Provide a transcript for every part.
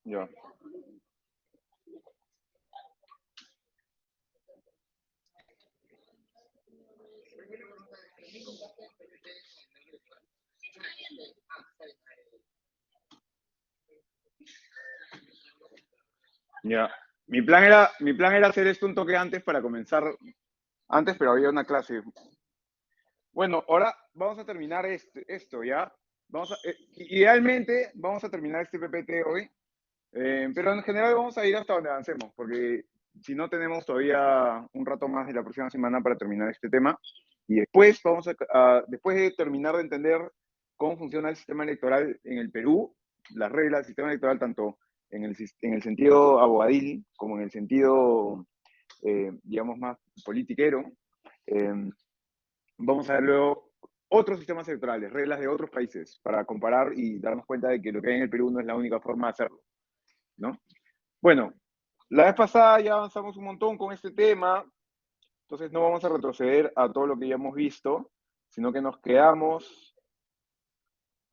Ya. Ya. Mi plan era hacer esto un toque antes para comenzar antes, pero había una clase. Bueno, ahora vamos a terminar esto, ¿ya? Idealmente vamos a terminar este PPT hoy, pero en general vamos a ir hasta donde avancemos, porque si no tenemos todavía un rato más de la próxima semana para terminar este tema. Y después después de terminar de entender cómo funciona el sistema electoral en el Perú, las reglas del sistema electoral, tanto en el sentido abogadil como en el sentido, digamos, más politiquero, eh, vamos a ver luego otros sistemas electorales, reglas de otros países, para comparar y darnos cuenta de que lo que hay en el Perú no es la única forma de hacerlo, ¿no? Bueno, la vez pasada ya avanzamos un montón con este tema, entonces no vamos a retroceder a todo lo que ya hemos visto, sino que nos quedamos,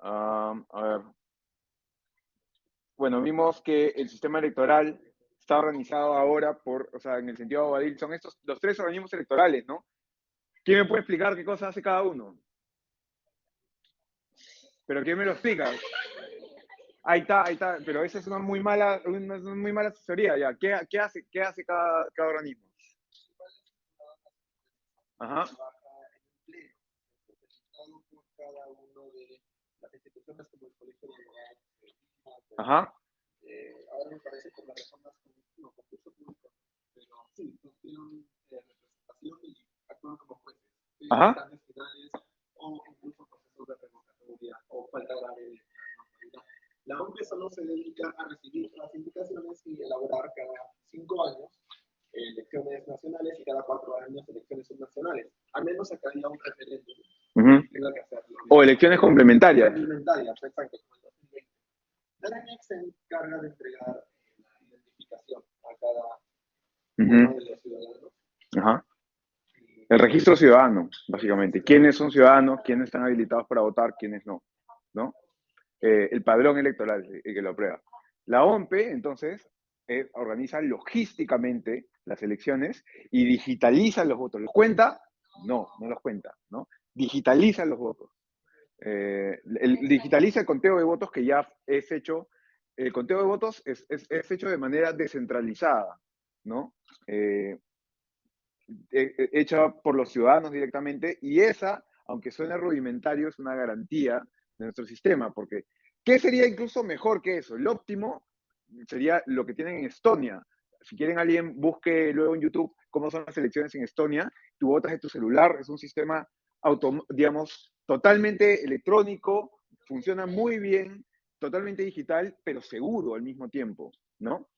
a ver, bueno, vimos que el sistema electoral está organizado ahora o sea, en el sentido abogadil, son estos, los tres organismos electorales, ¿no? ¿Quién me puede explicar qué cosa hace cada uno? ¿Pero quién me lo explica? Ahí está, pero esa es una muy mala asesoría ya. ¿Qué hace cada organismo? Ajá, ajá, ajá. Ujú. O elecciones complementarias. Ujú. Ajá. El registro ciudadano, básicamente. ¿Quiénes son ciudadanos? ¿Quiénes están habilitados para votar? ¿Quiénes no? ¿No? El padrón electoral, el que lo aprueba. La OMPE, entonces, organiza logísticamente las elecciones y digitaliza los votos. ¿Los cuenta? No, no los cuenta, ¿no? Digitaliza los votos. Digitaliza el conteo de votos que ya es hecho. El conteo de votos es hecho de manera descentralizada, ¿no? Eh, Hecha por los ciudadanos directamente, y esa, aunque suene rudimentario, es una garantía de nuestro sistema, porque ¿qué sería incluso mejor que eso? El óptimo sería lo que tienen en Estonia. Si quieren alguien, busque luego en YouTube cómo son las elecciones en Estonia. Tú votas de tu celular, es un sistema, digamos, totalmente electrónico, funciona muy bien, totalmente digital, pero seguro al mismo tiempo, ¿no?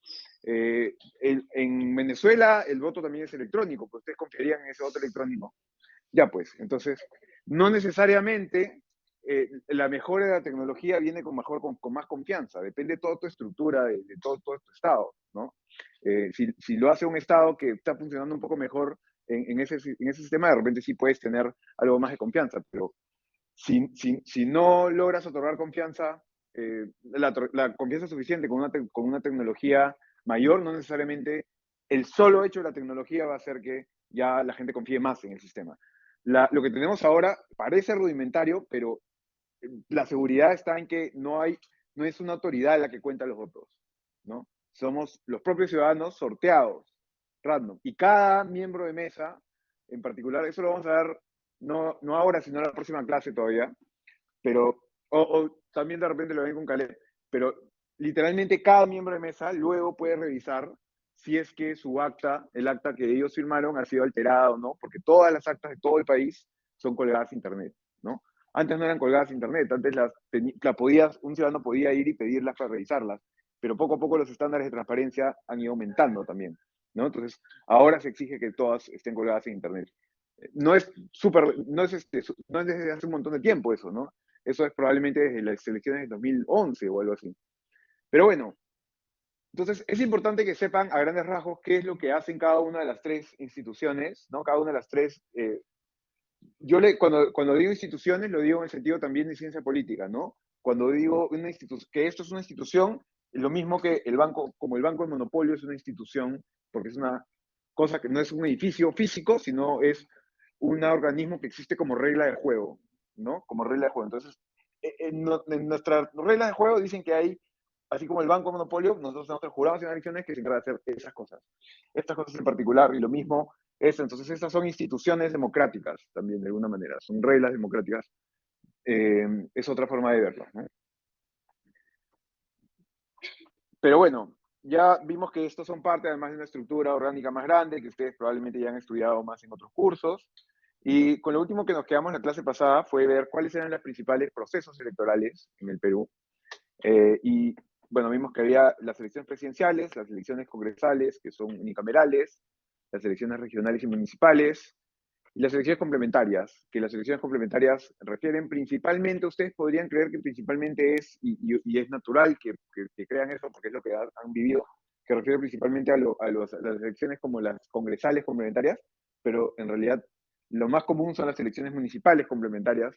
En Venezuela el voto también es electrónico, pues ustedes confiarían en ese voto electrónico. Ya pues, entonces, no necesariamente la mejora de la tecnología viene con más confianza, depende de toda tu estructura, de todo tu estado, ¿no? Si lo hace un estado que está funcionando un poco mejor en ese sistema, de repente sí puedes tener algo más de confianza, pero si no logras otorgar confianza, la confianza suficiente con una tecnología mayor, no necesariamente el solo hecho de la tecnología va a hacer que ya la gente confíe más en el sistema. Lo que tenemos ahora parece rudimentario, pero la seguridad está en que no es una autoridad la que cuenta los votos, ¿no? Somos los propios ciudadanos sorteados, random. Y cada miembro de mesa, en particular, eso lo vamos a ver no ahora, sino en la próxima clase todavía, pero, o también de repente lo ven con Caleb, pero literalmente cada miembro de mesa luego puede revisar si es que su acta, el acta que ellos firmaron, ha sido alterada o no, porque todas las actas de todo el país son colgadas a internet, ¿no? Antes no eran colgadas a internet, antes un ciudadano podía ir y pedirlas para revisarlas, pero poco a poco los estándares de transparencia han ido aumentando también, ¿no? Entonces, ahora se exige que todas estén colgadas en internet. No es no es desde hace un montón de tiempo eso, ¿no? Eso es probablemente desde las elecciones de 2011 o algo así. Pero bueno, entonces es importante que sepan a grandes rasgos qué es lo que hacen cada una de las tres instituciones, ¿no? Cada una de las tres. Cuando digo instituciones, lo digo en el sentido también de ciencia política, ¿no? Cuando digo que esto es una institución, es lo mismo que el banco, como el Banco de Monopolio es una institución, porque es una cosa que no es un edificio físico, sino es un organismo que existe como regla de juego, ¿no? Como regla de juego. Entonces, en nuestras reglas de juego dicen que hay, así como el Banco de Monopolio, nosotros tenemos el Jurado Nacional de Elecciones que se encarga de hacer esas cosas. Estas cosas en particular, y lo mismo entonces, estas son instituciones democráticas también, de alguna manera, son reglas democráticas. Es otra forma de verlo, ¿no? Pero bueno, ya vimos que estos son parte además de una estructura orgánica más grande, que ustedes probablemente ya han estudiado más en otros cursos. Y con lo último que nos quedamos en la clase pasada fue ver cuáles eran los principales procesos electorales en el Perú. Y bueno, vimos que había las elecciones presidenciales, las elecciones congresales, que son unicamerales, las elecciones regionales y municipales, y las elecciones complementarias, que las elecciones complementarias refieren principalmente, ustedes podrían creer que principalmente es, y es natural que crean eso, porque es lo que han vivido, que refiere principalmente a las elecciones como las congresales complementarias, pero en realidad lo más común son las elecciones municipales complementarias,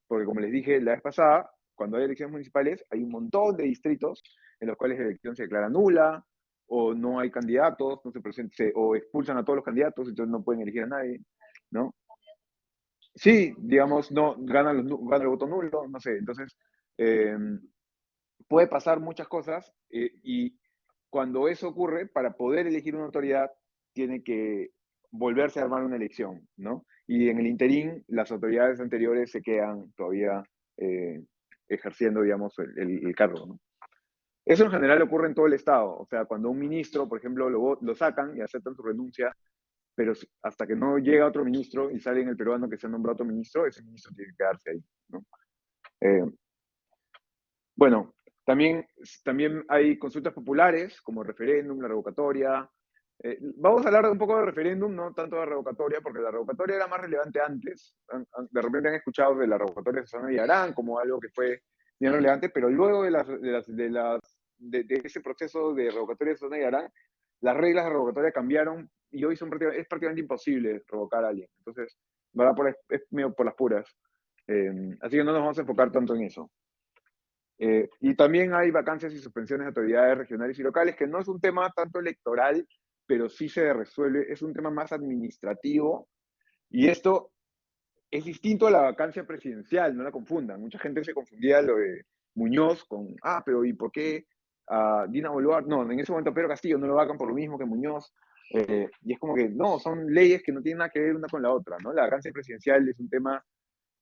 porque como les dije la vez pasada, cuando hay elecciones municipales hay un montón de distritos en los cuales la elección se declara nula, o no hay candidatos, no se presenta, o expulsan a todos los candidatos, entonces no pueden elegir a nadie, ¿no? Sí, digamos, no, gana el voto nulo, no sé. Entonces, eh, puede pasar muchas cosas y cuando eso ocurre, para poder elegir una autoridad, tiene que volverse a armar una elección, ¿no? Y en el interín, las autoridades anteriores se quedan todavía eh, ejerciendo, digamos, el cargo, ¿no? Eso en general ocurre en todo el Estado. O sea, cuando un ministro, por ejemplo, lo sacan y aceptan su renuncia, pero hasta que no llega otro ministro y sale en el peruano que se ha nombrado otro ministro, ese ministro tiene que quedarse ahí, ¿no? Eh, bueno, también hay consultas populares, como referéndum, la revocatoria. Vamos a hablar un poco de referéndum, no tanto de revocatoria, porque la revocatoria era más relevante antes. De repente han escuchado de la revocatoria de Susana Villarán como algo que fue bien relevante, pero luego de ese proceso de revocatoria de Susana Villarán, las reglas de revocatoria cambiaron y hoy es prácticamente imposible revocar a alguien. Entonces, es medio por las puras. Así que no nos vamos a enfocar tanto en eso. Y también hay vacancias y suspensiones de autoridades regionales y locales, que no es un tema tanto electoral, pero sí se resuelve, es un tema más administrativo. Y esto es distinto a la vacancia presidencial, no la confundan. Mucha gente se confundía lo de Muñoz con, pero ¿y por qué a Dina Boluarte? No, en ese momento Pedro Castillo no lo vacan por lo mismo que Muñoz. Y es como que, no, son leyes que no tienen nada que ver una con la otra, ¿no? La vacancia presidencial es un tema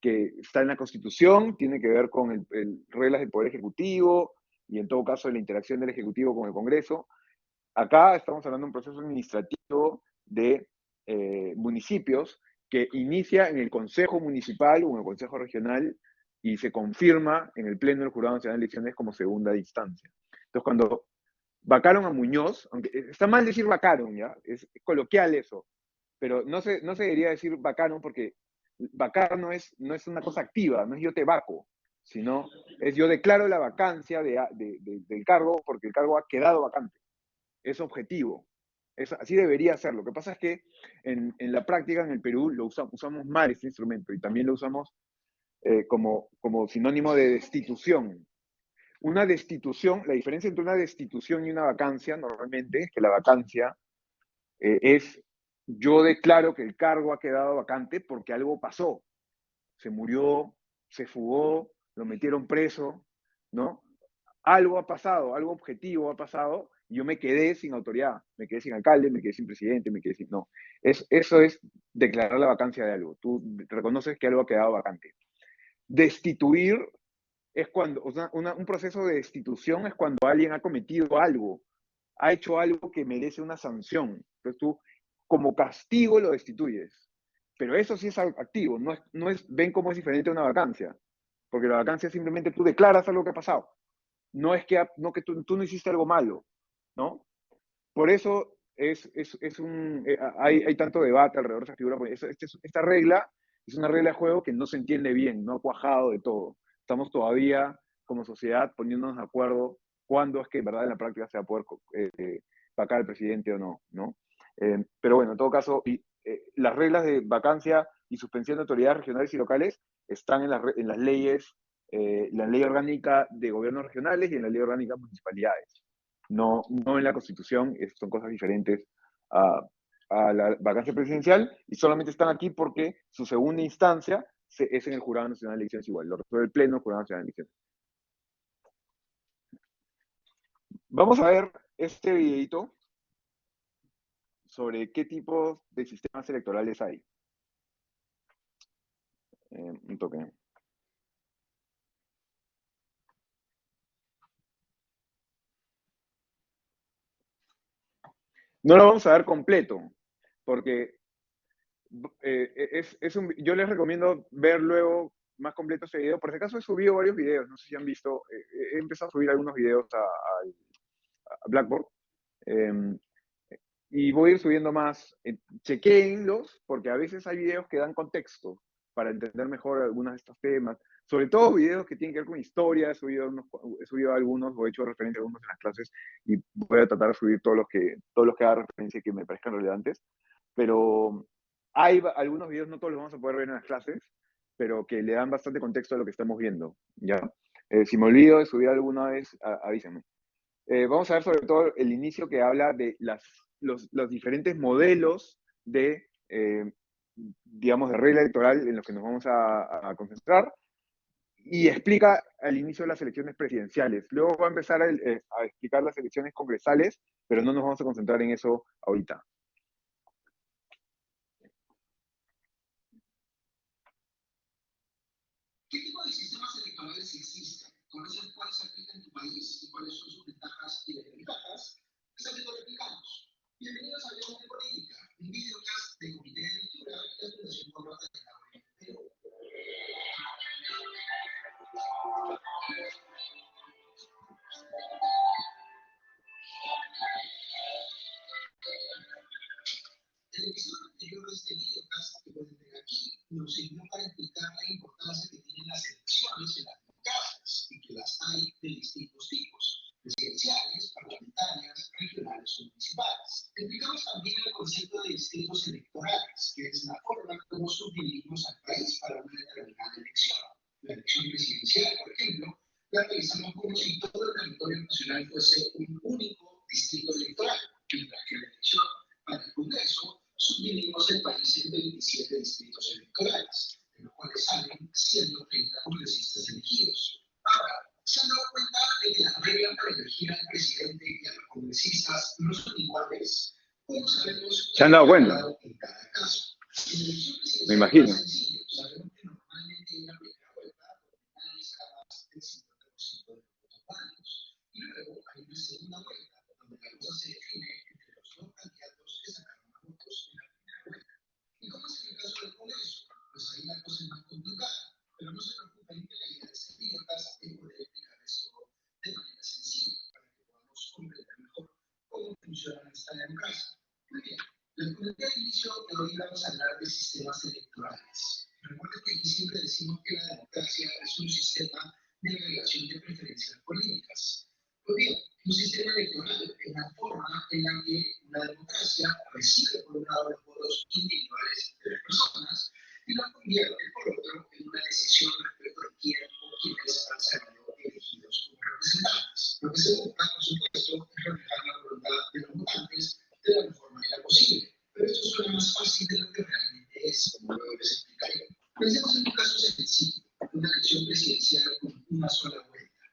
que está en la Constitución, tiene que ver con reglas del Poder Ejecutivo y en todo caso de la interacción del Ejecutivo con el Congreso. Acá estamos hablando de un proceso administrativo de municipios que inicia en el Consejo Municipal o en el Consejo Regional y se confirma en el Pleno del Jurado Nacional de Elecciones como segunda instancia. Entonces, cuando vacaron a Muñoz, aunque está mal decir vacaron, ¿ya? Es coloquial eso, pero no se debería decir vacaron porque vacar no es una cosa activa, no es yo te vaco, sino es yo declaro la vacancia del cargo porque el cargo ha quedado vacante. Es objetivo. Así debería ser. Lo que pasa es que en la práctica en el Perú usamos mal este instrumento y también lo usamos como sinónimo de destitución. Una destitución, la diferencia entre una destitución y una vacancia normalmente es que la vacancia es yo declaro que el cargo ha quedado vacante porque algo pasó. Se murió, se fugó, lo metieron preso, ¿no? Algo ha pasado, algo objetivo ha pasado y yo me quedé sin autoridad, me quedé sin alcalde, me quedé sin presidente, me quedé sin... No, eso es declarar la vacancia de algo. Tú reconoces que algo ha quedado vacante. Destituir es cuando, un proceso de destitución es cuando alguien ha cometido algo ha hecho algo que merece una sanción. Entonces tú, como castigo, lo destituyes. Pero eso sí es activo, ven cómo es diferente a una vacancia. Porque la vacancia simplemente tú declaras algo que ha pasado. No que tú no hiciste algo malo, ¿no? Por eso hay tanto debate alrededor de esa figura. Porque esta regla es una regla de juego que no se entiende bien, no ha cuajado de todo. Estamos todavía, como sociedad, poniéndonos de acuerdo cuándo es que en verdad en la práctica se va a poder vacar al presidente o no, ¿no? Pero bueno, en todo caso, las reglas de vacancia y suspensión de autoridades regionales y locales están en las leyes, la ley orgánica de gobiernos regionales y en la ley orgánica de municipalidades. No en la Constitución, son cosas diferentes a, a la vacancia presidencial y solamente están aquí porque su segunda instancia es en el Jurado Nacional de Elecciones igual, lo resuelve el Pleno del Jurado Nacional de Elecciones. Vamos a ver este videito sobre qué tipos de sistemas electorales hay. Un toque. No lo vamos a ver completo, porque yo les recomiendo ver luego más completo este video. Por si acaso he subido varios videos, no sé si han visto, he empezado a subir algunos videos a Blackboard. Eh, y voy a ir subiendo más. Chequéenlos, porque a veces hay videos que dan contexto para entender mejor algunos de estos temas. Sobre todo videos que tienen que ver con historia. He subido algunos, o he hecho referencia a algunos en las clases, y voy a tratar de subir todos los que haga referencia y que me parezcan relevantes. Pero hay algunos videos, no todos los vamos a poder ver en las clases, pero que le dan bastante contexto a lo que estamos viendo, ¿ya? Si me olvido de subir alguna vez, avísenme. Vamos a ver sobre todo el inicio que habla de los diferentes modelos digamos, de regla electoral en los que nos vamos a concentrar, y explica al inicio las elecciones presidenciales. Luego va a empezar a explicar las elecciones congresales, pero no nos vamos a concentrar en eso ahorita. ¿Qué tipo de sistemas electorales existen? ¿Conoces cuáles se aplican en tu país y cuáles son sus ventajas y desventajas? Es algo que explicamos. Bienvenidos a Hablemos de Política, un videocast de Comité de Lectura y la Fundación Córdoba de la Perú. El episodio anterior de este videocast que pueden ver aquí nos sirvió para explicar la importancia que tienen las elecciones en las democracias y que las hay de distintos tipos, presidenciales, parlamentarias, regionales o municipales. Explicamos también el concepto de distritos electorales, que es la forma como subdividimos al país para una determinada elección. La elección presidencial, por ejemplo, la realizamos como si todo el territorio nacional fuese un único distrito electoral, mientras que la elección para el Congreso subdividimos el país en 27 distritos electorales, de los cuales salen 130 congresistas elegidos. Ahora, ¿se han dado cuenta de que las reglas para elegir al presidente y a los congresistas no son iguales? ¿Cómo sabemos? ¿Se han dado cuenta? En cada caso. En la elección presidencial me imagino. Es sencillo. Sabemos que normalmente en la primera vuelta nadie saca más del 50% de los votos válidos. Y luego hay una segunda vuelta, donde la cosa se define entre los dos candidatos que sacaron más votos en la primera vuelta. ¿Y cómo es en el caso del Congreso? Pues ahí la cosa es más complicada, pero no se preocupen que la idea de este videocast es poder explicar esto de manera sencilla para que podamos comprender mejor cómo funciona esta democracia. Muy bien, les comenté al inicio que hoy vamos a hablar de sistemas electorales. Recuerden que aquí siempre decimos que la democracia es un sistema de relación de preferencias políticas. Pues bien, un sistema electoral es la forma en la que una democracia recibe por un lado los votos individuales de las personas y los convierte por otro en una decisión respecto a quién o quiénes han salido elegidos como representantes. Lo que se busca, por supuesto, es reflejar la voluntad de los votantes de la mejor manera posible. Pero esto suena más fácil de lo que realmente es, como luego les explicaré. Pensemos en un caso sencillo, una elección presidencial con una sola vuelta.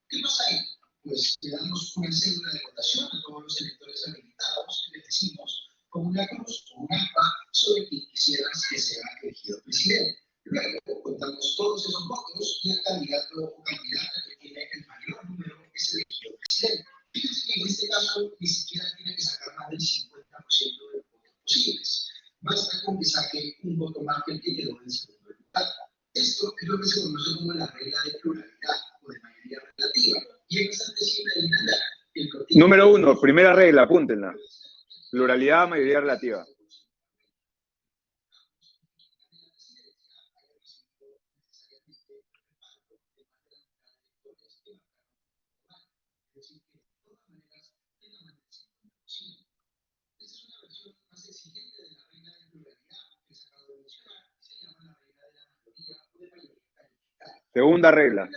¿Qué pasa ahí? Pues le damos una cédula de votación a todos los electores habilitados y les decimos con una cruz o un mapa sobre quien quisieras que sea elegido presidente. Luego contamos todos esos votos y el candidato o candidata que tiene el mayor número es elegido presidente. Fíjense que en este caso ni siquiera tiene que sacar más del 50% de los votos posibles. Basta con que saque un voto más que el que quedó en el segundo lugar. Esto es lo que se conoce como la regla de pluralidad o de mayoría relativa. Y es bastante simple de entender. Número 1, primera regla, apúntenla. Pluralidad, mayoría relativa. Segunda regla.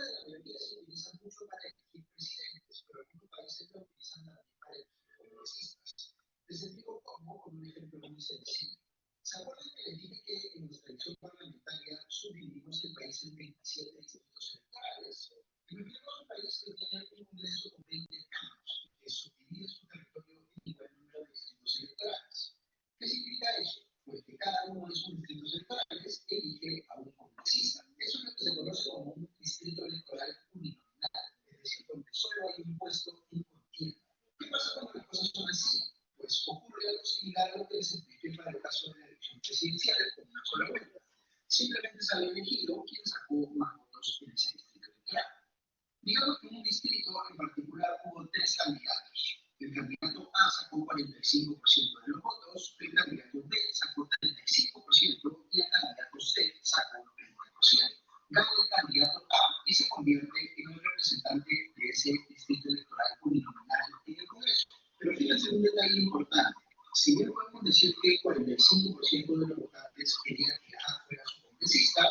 Les explico cómo con un ejemplo muy sencillo. ¿Se acuerdan que les dije que en nuestra elección parlamentaria subdividimos el país en 27 distritos electorales? Imaginemos un país que tiene un congreso con 20 escaños y que subdivide su territorio en igual número de distritos electorales. ¿Qué significa eso? Pues que cada uno de sus distritos electorales elige a un congresista. Eso es lo que se conoce como un distrito electoral uninominal, es decir, donde solo hay un puesto en contienda. ¿Qué pasa cuando las cosas son así? Pues ocurre algo similar a lo que les expliqué para el caso de la elección presidencial con una sola vuelta. Simplemente se había elegido quien sacó más votos en ese distrito electoral. Digamos que en un distrito en particular hubo 3 candidatos. El candidato A sacó 45% de los votos, el candidato B sacó 35% y el candidato C sacó 29%. Gana el candidato A y se convierte en el representante de ese distrito electoral uninominal en el Congreso. Pero fíjense un detalle importante. Si bien podemos decir que el 45% de los votantes querían que A fuera su congresista,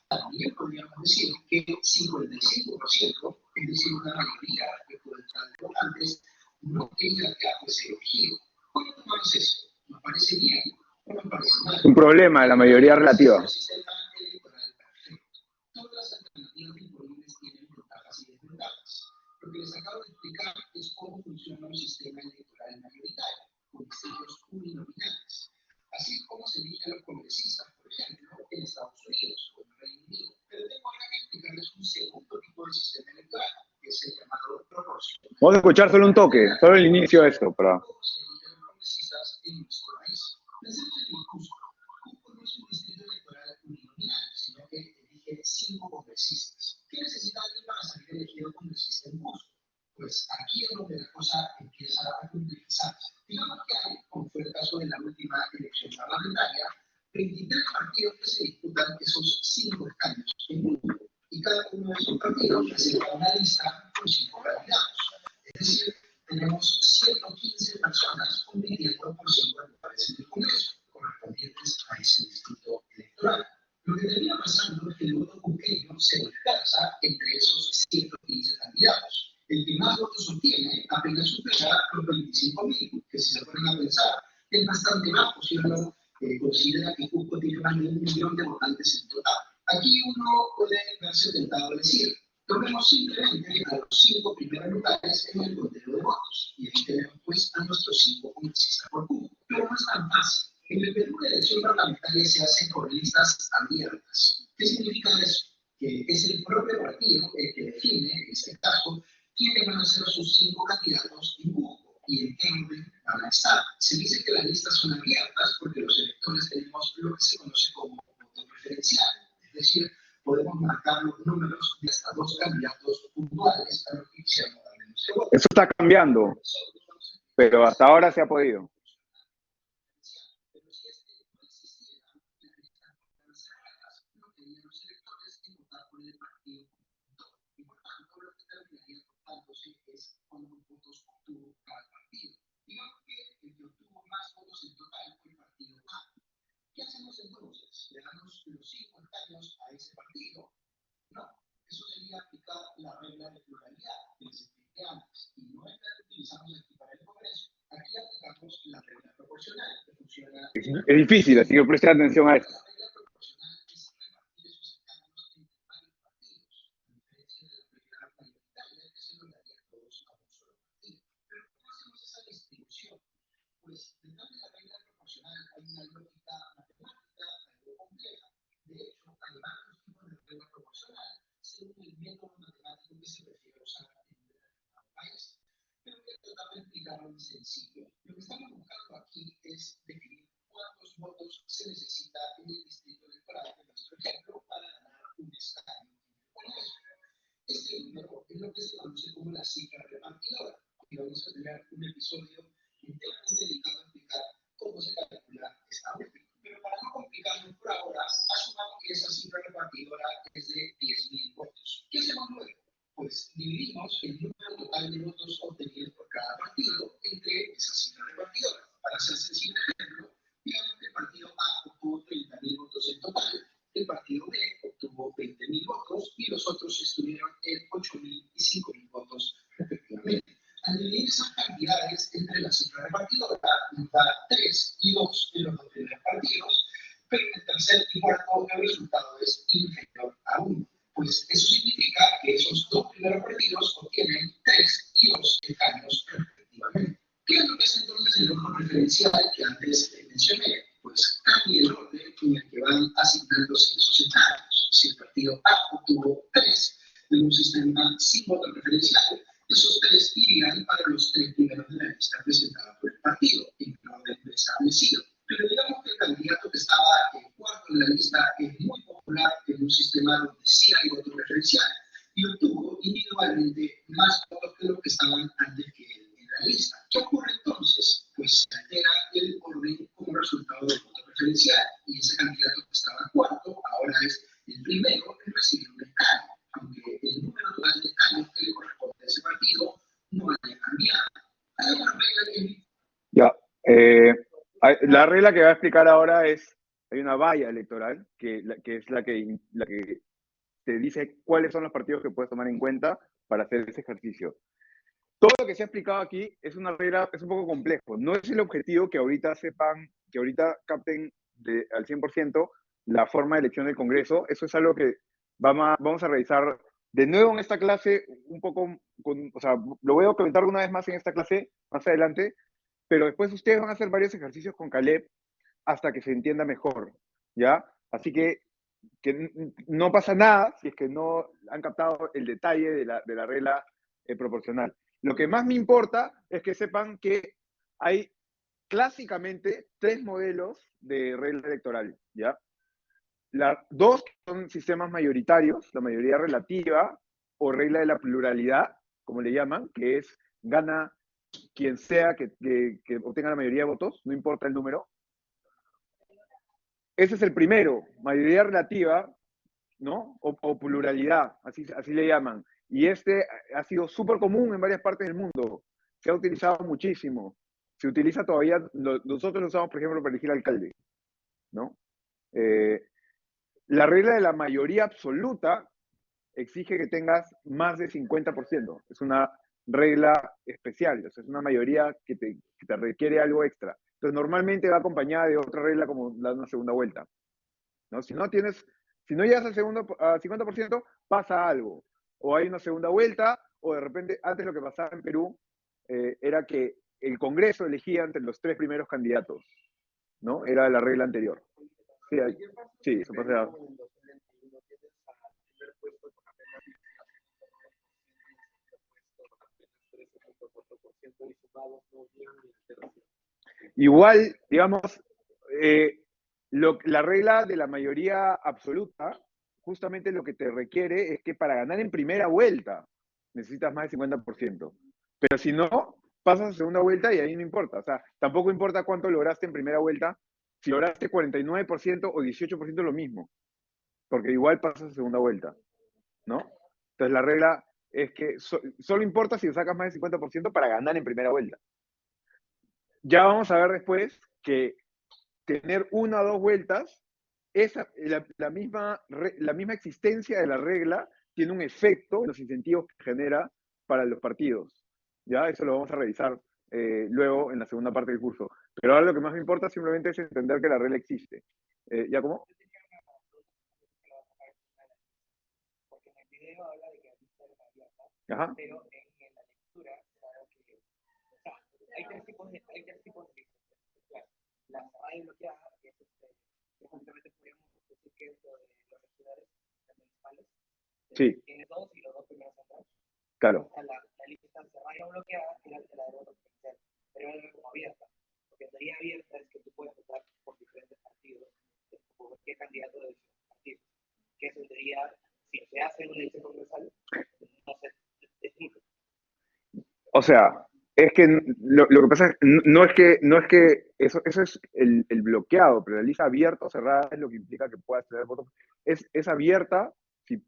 también podríamos decir que el 55%, es decir, una mayoría respecto del total de votantes, no quería que A fuese elegido. ¿Cómo tomamos eso? ¿Nos parece bien o nos parece mal? Un problema de la mayoría relativa. Un sistema electoral perfecto. Todas las alternativas disponibles tienen ventajas y desventajas. Lo que les acabo de explicar es cómo funciona un sistema electoral mayoritario, con distritos uninominales. Así como se eligen los congresistas, por ejemplo, en Estados Unidos o en el Reino Unido. Pero tengo ahora que explicarles un segundo tipo de sistema electoral, que es el llamado proporcional. Vamos a escuchar solo un toque, solo el inicio de esto, para... ¿Cómo se eligen los congresistas en nuestro país? Pensemos en el Cusco. Cusco no es un distrito electoral uninominal, sino que elige 5 congresistas. ¿Qué necesita alguien para salir elegido congresista en Cusco? Pues aquí es donde la cosa empieza a complejizarse. Digamos que hay, como fue el caso de la última elección parlamentaria, 23 partidos que se disputan esos 5 escaños en uno. Y cada uno de esos partidos presenta una lista con 5 candidatos. Es decir, tenemos 115 personas compitiendo por 5 lugares en el Congreso, correspondientes a ese distrito electoral. Lo que termina pasando es que el voto cusqueño se dispersa entre esos 115 candidatos. El que más votos obtiene apenas supera los 25.000, que si se ponen a pensar es bastante bajo si uno considera que Cusco tiene más de 1 millón de votantes en total. Aquí uno puede verse tentado a decir, tomemos simplemente a los 5 primeros lugares en el conteo de votos y ahí tenemos pues a nuestros 5 congresistas por Cusco. Pero no es tan fácil. En el Perú la elección parlamentaria se hace por listas abiertas. ¿Qué significa eso? Que es el propio partido el que define, en este caso, quiénes van a ser sus 5 candidatos en Cusco y en qué orden van a estar. Se dice que las listas son abiertas porque los electores tenemos lo que se conoce como voto preferencial. Es decir, podemos marcar los números de hasta 2 candidatos puntuales a los que quisiéramos darle nuestro voto. Eso está cambiando, pero hasta ahora se ha podido. Es cuántos votos obtuvo cada partido. Digamos que el que obtuvo más votos en total fue el partido A. ¿Qué hacemos entonces? ¿Le damos los 5 escaños a ese partido? No. Eso sería aplicar la regla de pluralidad que les expliqué antes. Y no es la que utilizamos aquí para el Congreso. Aquí aplicamos la regla proporcional que funciona. Es difícil, así que presten atención a esto. La regla proporcional es repartir esos escaños entre varios partidos, a diferencia de la regla mayoritaria que se lo daría a todos a un solo partido. Pero ¿cómo hacemos esa distribución? Pues detrás de la regla proporcional hay una lógica matemática algo compleja. De hecho, hay varios tipos de regla proporcional según el método matemático que se prefiere usar en determinado país. Pero que totalmente sencillo. Lo que estamos buscando aquí es definir cuántos votos se necesita en el distrito electoral de nuestro ejemplo para ganar un escaño. Bueno, este número es lo que se conoce como la cifra repartidora. Y vamos a tener un episodio enteramente dedicado a explicar cómo se calcula esta última. Pero para no complicarnos por ahora, asumamos que esa cifra repartidora es de 10.000 votos. ¿Qué hacemos luego? Pues dividimos el número total de votos obtenidos por cada partido entre esa cifra repartidora. Para hacer sencillo ejemplo, digamos que el partido A obtuvo 30.000 votos en total, el partido B obtuvo 20.000 votos y los otros estuvieron en 8.000 y 5.000 votos respectivamente. Al dividir esas cantidades entre la cifra repartidora, nos da 3 y 2 en los dos primeros partidos, pero en el tercer y cuarto el resultado es inferior a 1. Pues eso significa que esos dos primeros partidos obtienen 3 y 2 escaños respectivamente. ¿Qué es lo que es entonces el orden preferencial que antes mencioné? Pues cambia el orden en el que van asignándose esos escaños. Si el partido A obtuvo 3 de un sistema sin voto preferencial, esos 3 irían para los 3 primeros de la lista presentada por el partido, en el orden establecido. Pero digamos que el candidato que estaba en cuarto en la lista es muy popular en un sistema donde sí hay voto preferencial y obtuvo individualmente más votos que los que estaban antes que él en la lista. ¿Qué ocurre entonces? Pues se altera el orden como resultado del voto preferencial y ese candidato que estaba cuarto ahora es el primero en recibir un escaño, aunque el número total de escaños que le corresponde a ese partido no haya cambiado. Hay una regla que... Ya. La regla que va a explicar ahora es, hay una valla electoral que es la que te dice cuáles son los partidos que puedes tomar en cuenta para hacer ese ejercicio. Todo lo que se ha explicado aquí es una regla, es un poco complejo. No es el objetivo que ahorita sepan, que ahorita capten al 100% la forma de elección del Congreso. Eso es algo que vamos a revisar de nuevo en esta clase, un poco, o sea, lo voy a comentar una vez más en esta clase, más adelante, pero después ustedes van a hacer varios ejercicios con Caleb hasta que se entienda mejor, ¿ya? Así que no pasa nada si es que no han captado el detalle de la regla proporcional. Lo que más me importa es que sepan que hay clásicamente tres modelos de regla electoral, ¿ya? Dos son sistemas mayoritarios, la mayoría relativa o regla de la pluralidad, como le llaman, que es gana quien sea que obtenga la mayoría de votos, no importa el número. Ese es el primero, mayoría relativa, ¿no? O pluralidad, así le llaman. Y este ha sido súper común en varias partes del mundo. Se ha utilizado muchísimo. Se utiliza todavía, nosotros lo usamos, por ejemplo, para elegir alcalde, ¿no? La regla de la mayoría absoluta exige que tengas más de 50%. Es una regla especial, o sea, es una mayoría que te requiere algo extra. Entonces, normalmente va acompañada de otra regla como dar una segunda vuelta, ¿no? Si no llegas al 50%, pasa algo. O hay una segunda vuelta, o de repente, antes lo que pasaba en Perú era que el Congreso elegía entre los tres primeros candidatos, ¿no? Era la regla anterior. Sí, eso pasa. Igual, digamos, la regla de la mayoría absoluta, justamente lo que te requiere es que para ganar en primera vuelta necesitas más del 50%. Pero si no, pasas a segunda vuelta y ahí no importa. O sea, tampoco importa cuánto lograste en primera vuelta. Si lograste 49% o 18% es lo mismo, porque igual pasas a segunda vuelta, ¿no? Entonces la regla es que solo importa si sacas más del 50% para ganar en primera vuelta. Ya vamos a ver después que tener una o dos vueltas, la misma existencia de la regla tiene un efecto en los incentivos que genera para los partidos. ¿Ya? Eso lo vamos a revisar luego en la segunda parte del curso. Pero ahora lo que más me importa simplemente es entender que la regla existe. ¿Ya cómo? Ajá. Sí, claro. pero no como abierta. Porque en teoría abierta es que tú puedes votar por diferentes partidos, por qué candidato de diferentes partidos. Que eso en teoría, si se hace una elección congresal, no se es nulo. O sea, es que lo que pasa es, no es que eso es el bloqueado, pero la lista abierta o cerrada es lo que implica que puedas tener votos. Es abierta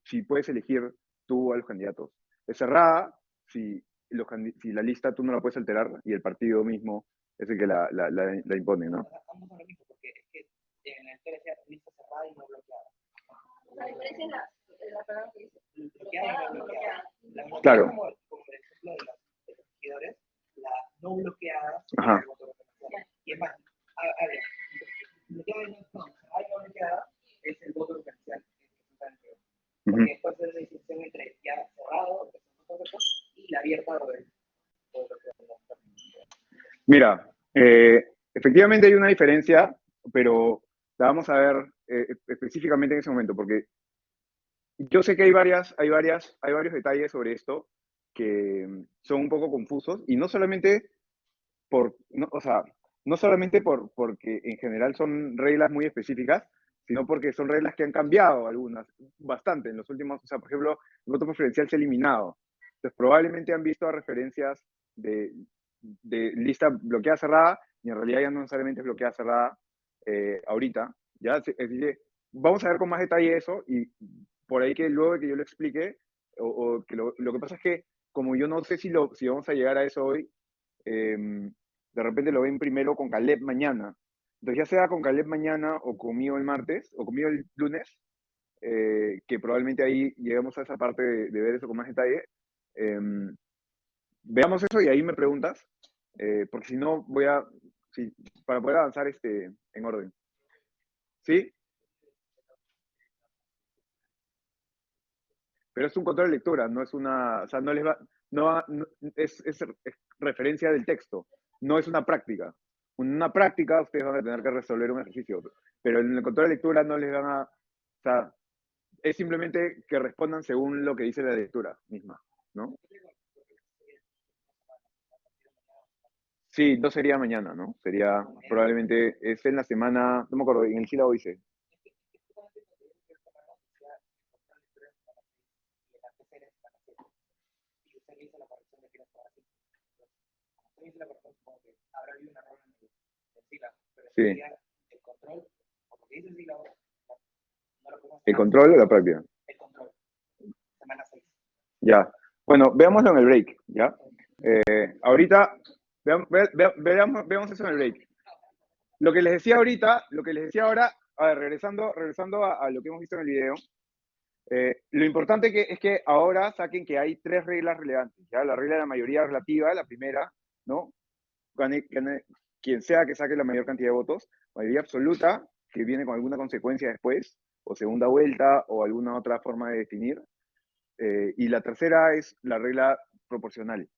si puedes elegir tú a los candidatos. Es cerrada si la lista tú no la puedes alterar y el partido mismo es el que la impone, ¿no? Ambos son lo mismo, porque es que en la historia sea lista cerrada y no bloqueada. La diferencia es la palabra que dice. Bloqueada y no bloqueada. La bloqueada, Claro. como el ejemplo de los regidores, la no bloqueada Ajá. el voto referencial. Y es más, a ver, bloqueada y no bloqueada es el voto referencial que se está en juego. Porque después es la distinción entre ya cerrado, que son dos votos, y la abierta o el Mira, efectivamente hay una diferencia, pero la vamos a ver específicamente en ese momento, porque yo sé que hay varios detalles sobre esto que son un poco confusos, y no solamente o sea, no solamente porque en general son reglas muy específicas, sino porque son reglas que han cambiado algunas, bastante en los últimos, o sea, por ejemplo, el voto preferencial se ha eliminado. Entonces, probablemente han visto referencias de, de lista bloqueada cerrada, y en realidad ya no necesariamente es bloqueada cerrada ahorita. ¿Ya? Es decir, vamos a ver con más detalle eso, y por ahí que luego de que yo lo explique, o que lo que pasa es que como yo no sé si vamos a llegar a eso hoy, de repente lo ven primero con Caleb mañana. Entonces, ya sea con Caleb mañana o conmigo el martes o conmigo el lunes, que probablemente ahí lleguemos a esa parte de ver eso con más detalle. eh, Veamos eso y ahí me preguntas, porque si no sí, para poder avanzar en orden. ¿Sí? Pero es un control de lectura, no es o sea, no les va, no, es referencia del texto, no es una práctica. En una práctica ustedes van a tener que resolver un ejercicio, pero en el control de lectura no les van o sea, es simplemente que respondan según lo que dice la lectura misma, ¿no? Sí, no sería mañana, ¿no? Sería probablemente, es en la semana, no me acuerdo, en el sílabo dice. Sí. ¿El control o la práctica? El control, semana 6. Ya. Bueno, veámoslo en el break, ¿ya? Ahorita, veamos eso en el break. Lo que les decía ahorita, lo que les decía ahora, a ver, regresando a lo que hemos visto en el video, lo importante es que ahora saquen que hay tres reglas relevantes, ¿ya? La regla de la mayoría relativa, la primera, ¿no? Quien sea que saque la mayor cantidad de votos, mayoría absoluta, que viene con alguna consecuencia después, o segunda vuelta, o alguna otra forma de definir. Y la tercera es la regla proporcional.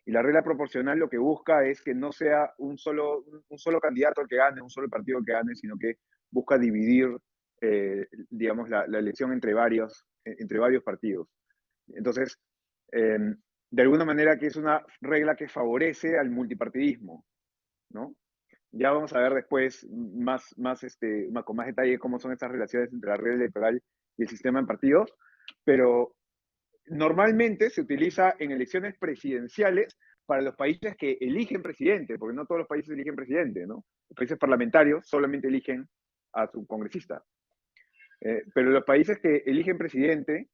Y la regla proporcional lo que busca es que no sea un solo candidato el que gane, un solo partido el que gane, sino que busca dividir, digamos, la elección entre varios partidos. Entonces, de alguna manera que es una regla que favorece al multipartidismo, ¿no? Ya vamos a ver después con más detalle cómo son estas relaciones entre la regla electoral y el sistema de partidos, pero normalmente se utiliza en elecciones presidenciales para los países que eligen presidente, porque no todos los países eligen presidente, ¿no? Los países parlamentarios solamente eligen a su congresista. Pero los países que eligen presidente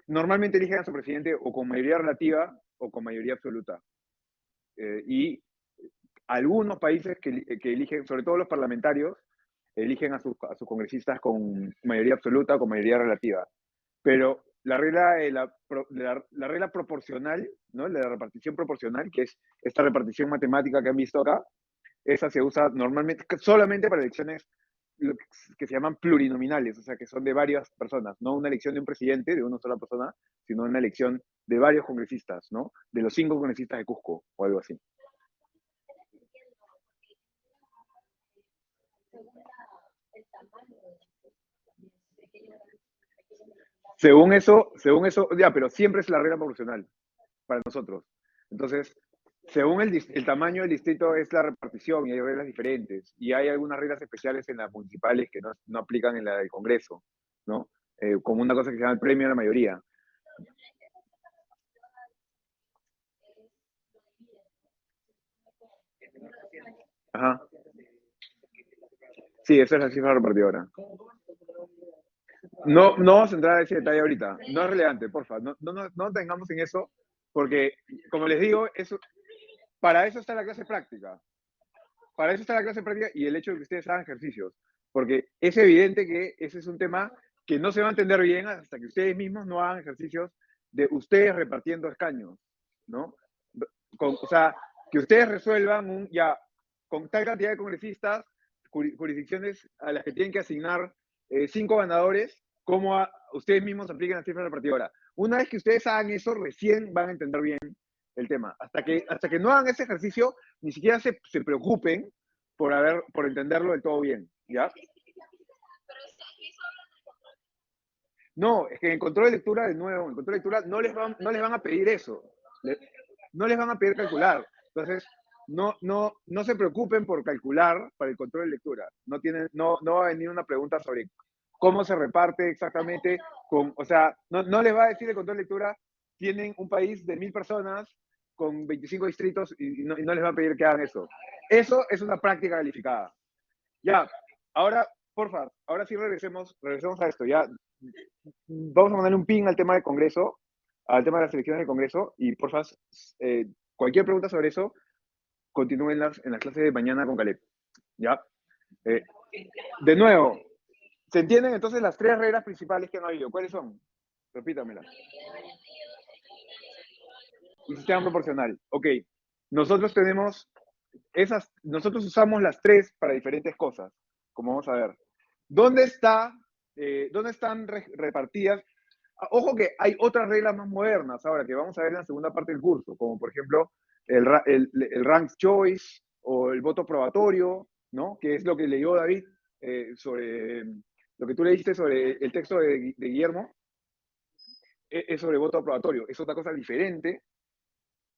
normalmente eligen a su presidente o con mayoría relativa o con mayoría absoluta. Y algunos países que eligen, sobre todo los parlamentarios, eligen a sus congresistas con mayoría absoluta o con mayoría relativa. Pero la regla proporcional, ¿no? La repartición proporcional, que es esta repartición matemática que han visto acá, esa se usa normalmente solamente para elecciones que se llaman plurinominales, o sea, que son de varias personas, no una elección de un presidente, de una sola persona, sino una elección de varios congresistas, ¿no? De los 5 congresistas de Cusco, o algo así. Según eso, ya, pero siempre es la regla proporcional para nosotros. Entonces, Según el tamaño del distrito es la repartición y hay reglas diferentes. Y hay algunas reglas especiales en las municipales que no aplican en la del Congreso, ¿no? Como una cosa que se llama el premio a la mayoría. Ajá. Sí, esa es la cifra repartidora. No vamos a entrar a ese detalle ahorita. No es relevante, porfa. No tengamos en eso, porque, como les digo, para eso está la clase práctica. Para eso está la clase práctica y el hecho de que ustedes hagan ejercicios. Porque es evidente que ese es un tema que no se va a entender bien hasta que ustedes mismos no hagan ejercicios de ustedes repartiendo escaños, ¿no? O sea, que ustedes resuelvan ya con tal cantidad de congresistas, jurisdicciones a las que tienen que asignar 5 ganadores, cómo ustedes mismos apliquen la cifra repartidora. Una vez que ustedes hagan eso, recién van a entender bien el tema. Hasta que no hagan ese ejercicio, ni siquiera se preocupen por entenderlo del todo bien, ¿ya? No, es que en control de lectura, de nuevo, en control de lectura no les van a pedir eso. Le- no les van a pedir calcular. Entonces, no se preocupen por calcular para el control de lectura. No va a venir una pregunta sobre cómo se reparte exactamente. O sea, no les va a decir el control de lectura, tienen un país de 1000 personas con 25 distritos y no les va a pedir que hagan eso. Eso es una práctica calificada. Ya, ahora, porfa, ahora sí regresemos a esto. Ya, vamos a ponerle un pin al tema del Congreso, al tema de las elecciones del Congreso, y porfa, eh, cualquier pregunta sobre eso, continúen en las clases de mañana con Caleb. ¿Ya? Eh, de nuevo, ¿se entienden entonces las 3 reglas principales que han habido? ¿Cuáles son? Repítamelas. Un sistema proporcional. Ok. Nosotros tenemos nosotros usamos las 3 para diferentes cosas, como vamos a ver. ¿Dónde están repartidas? Ojo que hay otras reglas más modernas ahora que vamos a ver en la segunda parte del curso, como por ejemplo el rank choice o el voto probatorio, ¿no? Que es lo que leyó David sobre lo que tú leíste sobre el texto de Guillermo, es sobre voto probatorio. Es otra cosa diferente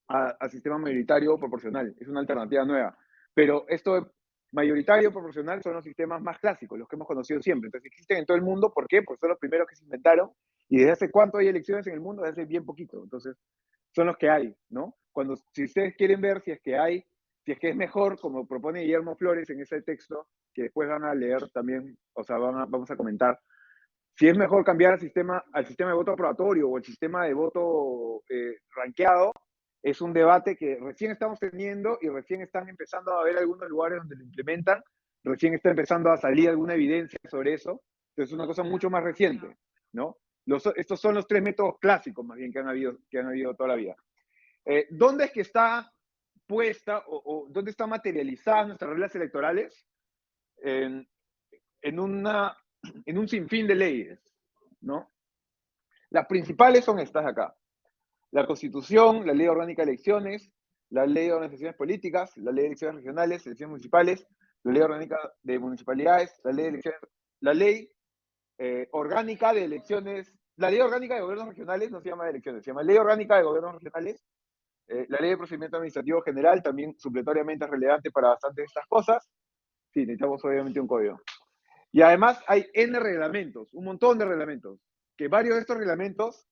al sistema mayoritario proporcional. Es una alternativa nueva. Pero esto de mayoritario proporcional son los sistemas más clásicos, los que hemos conocido siempre. Entonces existen en todo el mundo. ¿Por qué? Porque son los primeros que se inventaron. Y desde hace cuánto hay elecciones en el mundo, desde hace bien poquito. Entonces son los que hay, ¿no? Si ustedes quieren ver si es que es mejor, como propone Guillermo Flores en ese texto, que después van a leer también, o sea, vamos a comentar, si es mejor cambiar al sistema de voto aprobatorio o el sistema de voto ranqueado, es un debate que recién estamos teniendo y recién están empezando a haber algunos lugares donde lo implementan, recién está empezando a salir alguna evidencia sobre eso, entonces es una cosa mucho más reciente, ¿no? Estos son los 3 métodos clásicos más bien que han habido toda la vida. ¿Dónde es que está puesta o dónde están materializadas nuestras reglas electorales? En, en un sinfín de leyes, ¿no? Las principales son estas de acá. La Constitución, la Ley Orgánica de Elecciones, la Ley de Organizaciones Políticas, la Ley de Elecciones Regionales, Elecciones Municipales, la Ley Orgánica de Municipalidades, la Ley Orgánica de Elecciones, la Ley Orgánica de Gobiernos Regionales no se llama de elecciones, se llama Ley Orgánica de Gobiernos Regionales, la Ley de Procedimiento Administrativo General, también supletoriamente es relevante para bastantes de estas cosas. Sí, necesitamos obviamente un código. Y además hay N reglamentos, un montón de reglamentos, que varios de estos reglamentos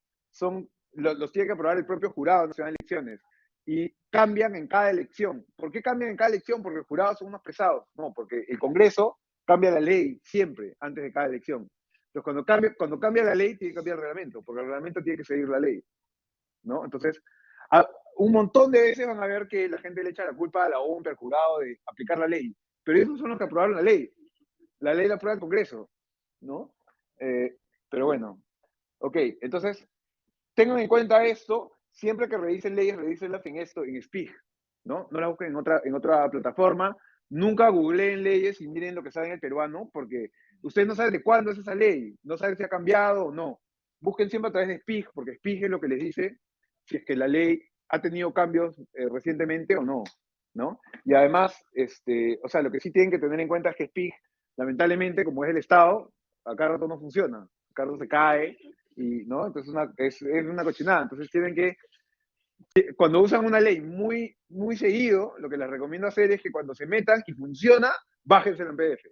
los tiene que aprobar el propio jurado nacional de elecciones y cambian en cada elección. ¿Por qué cambian en cada elección? Porque los jurados son unos pesados. No, porque el Congreso cambia la ley siempre antes de cada elección. Entonces, cuando cambia la ley, tiene que cambiar el reglamento, porque el reglamento tiene que seguir la ley, ¿no? Entonces, un montón de veces van a ver que la gente le echa la culpa a la OMP, al jurado, de aplicar la ley. Pero esos son los que aprobaron la ley. La ley la aprueba el Congreso, ¿no? Eh, pero bueno, ok, entonces tengan en cuenta esto, siempre que revisen leyes, revísenlas en SPIG, ¿no? No las busquen en otra plataforma, nunca googleen leyes y miren lo que sale en el peruano, porque ustedes no saben de cuándo es esa ley, no saben si ha cambiado o no. Busquen siempre a través de SPIG, porque SPIG es lo que les dice si es que la ley ha tenido cambios recientemente o no, ¿no? Y además, o sea, lo que sí tienen que tener en cuenta es que SPIG, lamentablemente, como es el Estado, a cada rato no funciona, a cada rato se cae, ¿no? Entonces es una cochinada. Entonces tienen que cuando usan una ley muy, muy seguido, lo que les recomiendo hacer es que cuando se metan y funciona, bájenselo en PDF,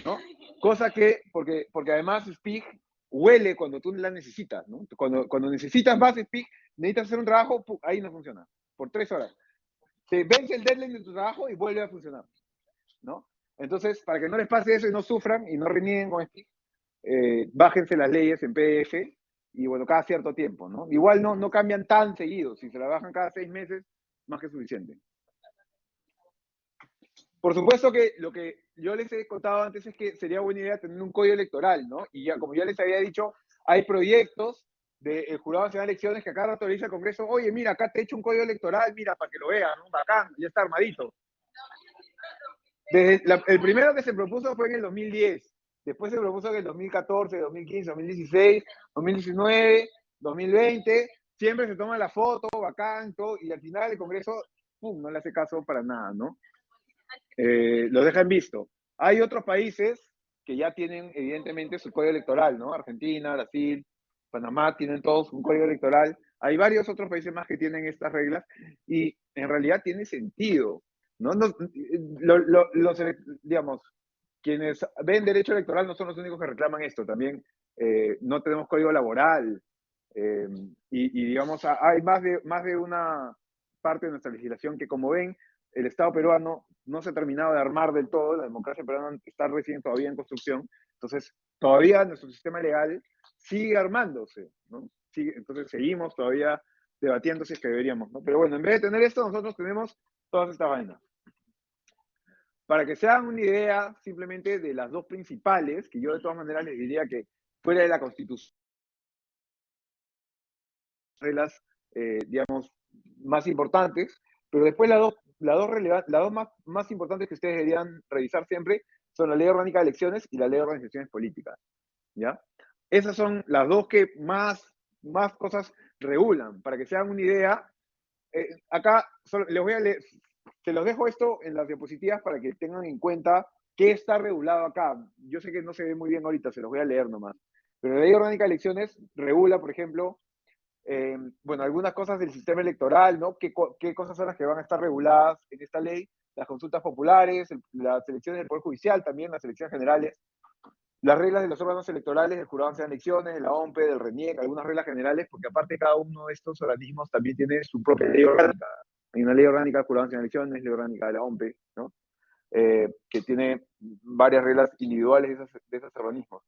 ¿no? Cosa que, porque además Speak huele cuando tú la necesitas, ¿no? Cuando necesitas más Speak, necesitas hacer un trabajo, ahí no funciona, por 3 horas. Se vence el deadline de tu trabajo y vuelve a funcionar, ¿no? Entonces, para que no les pase eso y no sufran y no renieguen con Speak, bájense las leyes en PDF y bueno, cada cierto tiempo, ¿no? Igual no cambian tan seguido, si se la bajan cada 6 meses, más que suficiente. Por supuesto que lo que yo les he contado antes es que sería buena idea tener un código electoral, ¿no? Y ya, como ya les había dicho, hay proyectos del Jurado Nacional de Elecciones que a cada rato le dice al Congreso, oye, mira, acá te he hecho un código electoral, mira, para que lo vean, ¿no? Bacán, ya está armadito. El primero que se propuso fue en el 2010, después se propuso en el 2014, 2015, 2016, 2019, 2020, siempre se toma la foto, bacán, todo, y al final el Congreso, pum, no le hace caso para nada, ¿no? Lo dejan visto. Hay otros países que ya tienen evidentemente su código electoral, ¿no? Argentina, Brasil, Panamá tienen todos un código electoral. Hay varios otros países más que tienen estas reglas y en realidad tiene sentido, ¿no? Digamos, quienes ven derecho electoral no son los únicos que reclaman esto, también no tenemos código laboral y digamos, hay más de una parte de nuestra legislación que, como ven, el Estado peruano no se ha terminado de armar del todo, la democracia peruana está recién todavía en construcción, entonces todavía nuestro sistema legal sigue armándose, ¿no? Entonces seguimos todavía debatiendo si es que deberíamos, ¿no? Pero bueno, en vez de tener esto, nosotros tenemos todas estas vainas. Para que se hagan una idea simplemente de las dos principales, que yo de todas maneras les diría que fuera de la Constitución, reglas, digamos, más importantes, pero después las dos más importantes que ustedes deberían revisar siempre son la Ley Orgánica de Elecciones y la Ley de Organizaciones Políticas, ¿ya? Esas son las dos que más cosas regulan. Para que se hagan una idea, acá les voy a leer, se los dejo esto en las diapositivas para que tengan en cuenta qué está regulado acá. Yo sé que no se ve muy bien ahorita, se los voy a leer nomás. Pero la Ley Orgánica de Elecciones regula, por ejemplo, bueno, algunas cosas del sistema electoral, ¿no? ¿Qué cosas son las que van a estar reguladas en esta ley? Las consultas populares, las elecciones del Poder Judicial, también las elecciones generales, las reglas de los órganos electorales, del Jurado Nacional de Elecciones, de la OMPE, del RENIEC, algunas reglas generales, porque aparte cada uno de estos organismos también tiene su propia ley orgánica. Hay una ley orgánica del Jurado Nacional de Elecciones, ley orgánica de la OMPE, ¿no? Que tiene varias reglas individuales de esos organismos.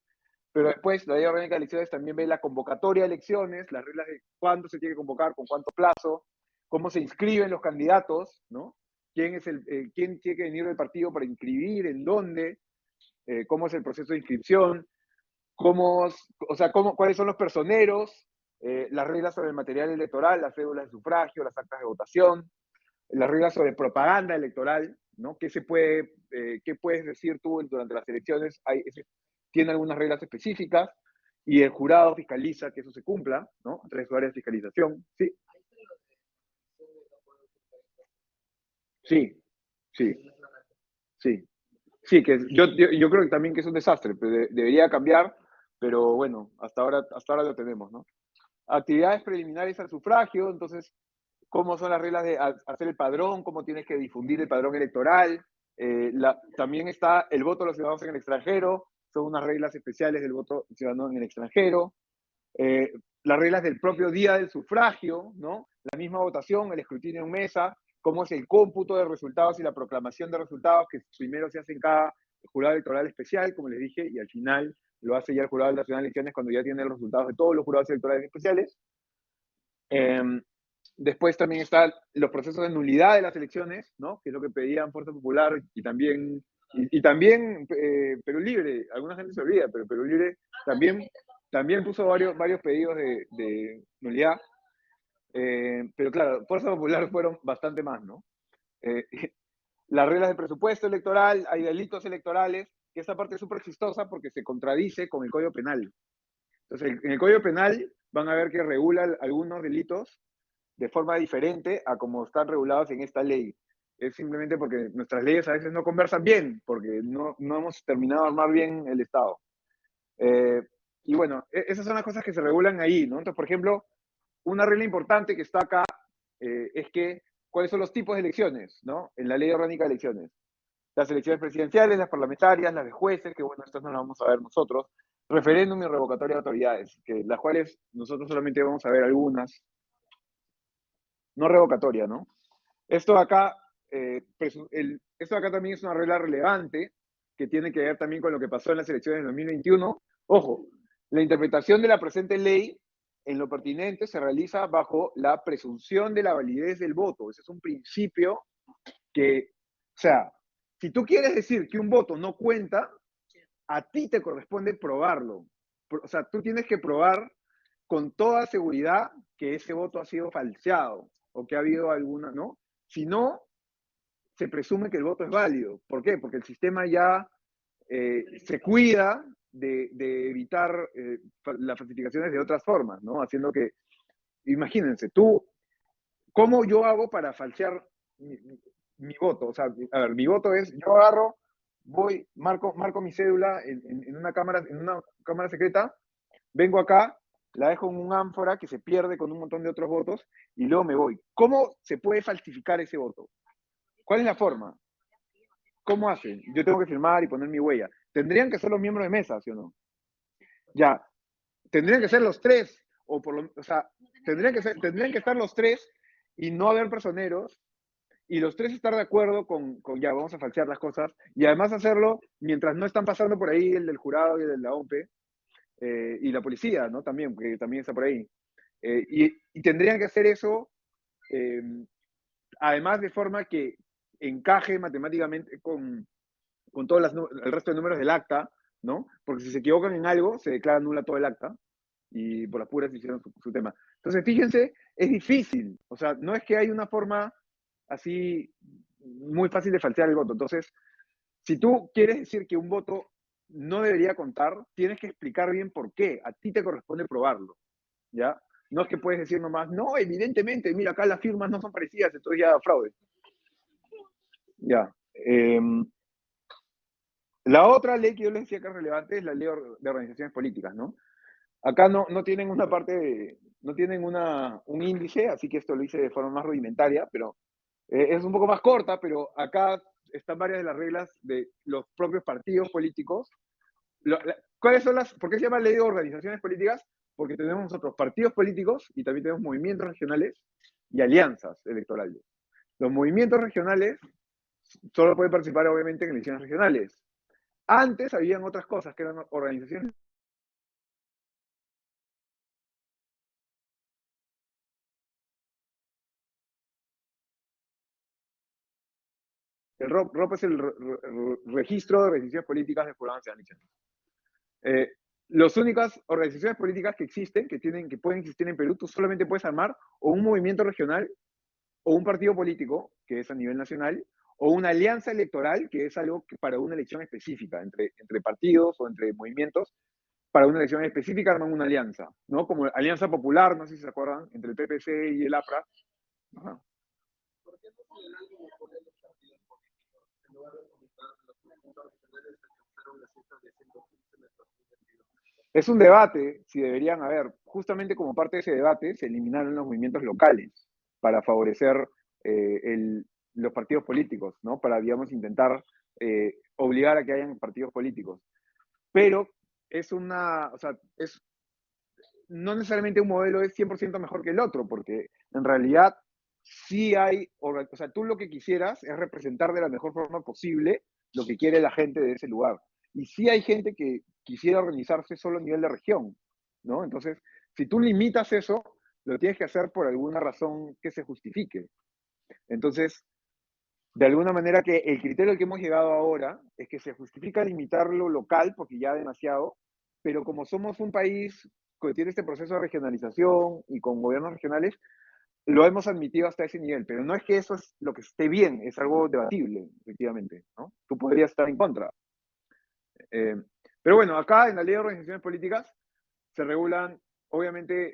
Pero después la ley orgánica de elecciones también ve la convocatoria de elecciones, las reglas de cuándo se tiene que convocar, con cuánto plazo, cómo se inscriben los candidatos, ¿no? ¿Quién tiene que venir del partido para inscribir, en dónde, cómo es el proceso de inscripción, cuáles son los personeros, las reglas sobre el material electoral, las cédulas de sufragio, las actas de votación, las reglas sobre propaganda electoral, ¿no? ¿Qué puedes decir tú durante las elecciones? Tiene algunas reglas específicas y el jurado fiscaliza que eso se cumpla, ¿no? A través de áreas de fiscalización, ¿sí? Sí, sí, sí. Sí, yo creo que también que es un desastre, pero debería cambiar, pero bueno, hasta ahora lo tenemos, ¿no? Actividades preliminares al sufragio, entonces, cómo son las reglas de hacer el padrón, cómo tienes que difundir el padrón electoral. También está el voto de los ciudadanos en el extranjero, son unas reglas especiales del voto ciudadano en el extranjero. Las reglas del propio día del sufragio, ¿no? La misma votación, el escrutinio en mesa, cómo es el cómputo de resultados y la proclamación de resultados, que primero se hace en cada jurado electoral especial, como les dije, y al final lo hace ya el Jurado Nacional de Elecciones cuando ya tiene los resultados de todos los jurados electorales especiales. Después también están los procesos de nulidad de las elecciones, ¿no? Que es lo que pedían Fuerza Popular y también Perú Libre. Alguna gente se olvida, pero Perú Libre también puso varios pedidos de nulidad. Pero claro, Fuerza Popular fueron bastante más, ¿no? Eh, las reglas de presupuesto electoral, hay delitos electorales, que esa parte es súper chistosa porque se contradice con el Código Penal. Entonces, en el Código Penal van a ver que regula algunos delitos de forma diferente a como están regulados en esta ley. Es simplemente porque nuestras leyes a veces no conversan bien, porque no hemos terminado de armar bien el Estado. Y bueno, esas son las cosas que se regulan ahí, ¿no? Entonces, por ejemplo, una regla importante que está acá es que, ¿cuáles son los tipos de elecciones, ¿no? En la ley orgánica de elecciones. Las elecciones presidenciales, las parlamentarias, las de jueces, que bueno, estas no las vamos a ver nosotros, referéndum y revocatoria de autoridades, que las cuales nosotros solamente vamos a ver algunas, no revocatoria, ¿no? Esto acá, esto acá también es una regla relevante que tiene que ver también con lo que pasó en las elecciones de 2021. Ojo, la interpretación de la presente ley en lo pertinente se realiza bajo la presunción de la validez del voto. Ese es un principio que, o sea, si tú quieres decir que un voto no cuenta, a ti te corresponde probarlo. O sea, tú tienes que probar con toda seguridad que ese voto ha sido falseado o que ha habido alguna, ¿no? Si no, se presume que el voto es válido. ¿Por qué? Porque el sistema ya se cuida de evitar las falsificaciones de otras formas, ¿no? Haciendo que, imagínense, tú, ¿cómo yo hago para falsear mi voto? O sea, a ver, mi voto es, yo agarro, voy, marco mi cédula en una cámara secreta, vengo acá, la dejo en un ánfora que se pierde con un montón de otros votos y luego me voy. ¿Cómo se puede falsificar ese voto? ¿Cuál es la forma? ¿Cómo hacen? Yo tengo que firmar y poner mi huella. Tendrían que ser los miembros de mesa, ¿sí o no? Ya, tendrían que ser los tres, o sea, tendrían que estar los tres y no haber personeros, y los tres estar de acuerdo con ya, vamos a falsear las cosas, y además hacerlo mientras no están pasando por ahí el del jurado y el de la OMP, y la policía, ¿no? También, que también está por ahí. Y tendrían que hacer eso, eh, además de forma que encaje matemáticamente con todos el resto de números del acta, ¿no? Porque si se equivocan en algo, se declara nula todo el acta y por las puras hicieron su tema. Entonces, fíjense, es difícil. O sea, no es que hay una forma así muy fácil de falsear el voto. Entonces, si tú quieres decir que un voto no debería contar, tienes que explicar bien por qué. A ti te corresponde probarlo, ¿ya? No es que puedes decir nomás, no, evidentemente, mira, acá las firmas no son parecidas, entonces ya fraude. Ya. La otra ley que yo les decía que es relevante es la ley de organizaciones políticas, ¿no? Acá no tienen una parte no tienen un índice, así que esto lo hice de forma más rudimentaria, pero es un poco más corta, pero acá están varias de las reglas de los propios partidos políticos. ¿Cuáles son por qué se llama ley de organizaciones políticas? Porque tenemos nosotros partidos políticos y también tenemos movimientos regionales y alianzas electorales. Los movimientos regionales solo pueden participar, obviamente, en elecciones regionales. Antes habían otras cosas que eran organizaciones. El ROP es el Registro de Organizaciones Políticas de Poblaciones Anexiones. Las únicas organizaciones políticas que existen, que pueden existir en Perú, tú solamente puedes armar o un movimiento regional, o un partido político, que es a nivel nacional, o una alianza electoral, que es algo que para una elección específica, entre partidos o entre movimientos, para una elección específica arman una alianza, ¿no? Como Alianza Popular, no sé si se acuerdan, entre el PPC y el APRA. Ajá. ¿Por qué no se dan como poder los partidos políticos en lugar de fomentar los movimientos regionales que alcanzaron las cifras de 115 en el 2022? Es un debate si deberían haber. Justamente como parte de ese debate se eliminaron los movimientos locales para favorecer los partidos políticos, ¿no? Para, digamos, intentar obligar a que hayan partidos políticos. Pero o sea, no necesariamente un modelo es 100% mejor que el otro, porque en realidad sí hay, o sea, tú lo que quisieras es representar de la mejor forma posible lo que quiere la gente de ese lugar. Y sí hay gente que quisiera organizarse solo a nivel de región, ¿no? Entonces, si tú limitas eso, lo tienes que hacer por alguna razón que se justifique. Entonces, de alguna manera que el criterio al que hemos llegado ahora es que se justifica limitar lo local, porque ya demasiado, pero como somos un país que tiene este proceso de regionalización y con gobiernos regionales, lo hemos admitido hasta ese nivel, pero no es que eso es lo que esté bien, es algo debatible, efectivamente, ¿no? Tú podrías estar en contra. Eh, pero bueno, acá en la ley de organizaciones políticas se regulan, obviamente,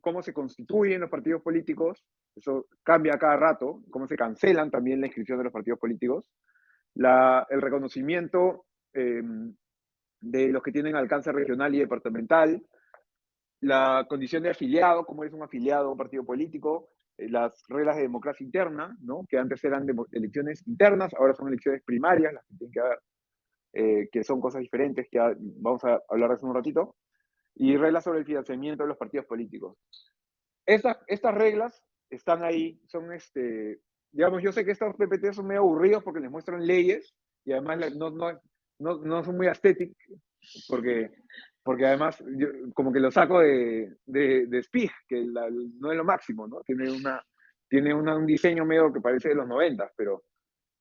cómo se constituyen los partidos políticos, eso cambia cada rato, cómo se cancelan también la inscripción de los partidos políticos, el reconocimiento de los que tienen alcance regional y departamental, la condición de afiliado, cómo es un afiliado a un partido político, las reglas de democracia interna, ¿no? Que antes eran elecciones internas, ahora son elecciones primarias, las que tienen que haber, que son cosas diferentes, que ya vamos a hablar de eso en un ratito, y reglas sobre el financiamiento de los partidos políticos. Estas reglas están ahí, son digamos, yo sé que estos PPT son medio aburridos porque les muestran leyes y además no son muy estéticos porque además yo como que lo saco de Spig, que no es lo máximo, ¿no? Tiene un diseño medio que parece de los 90, pero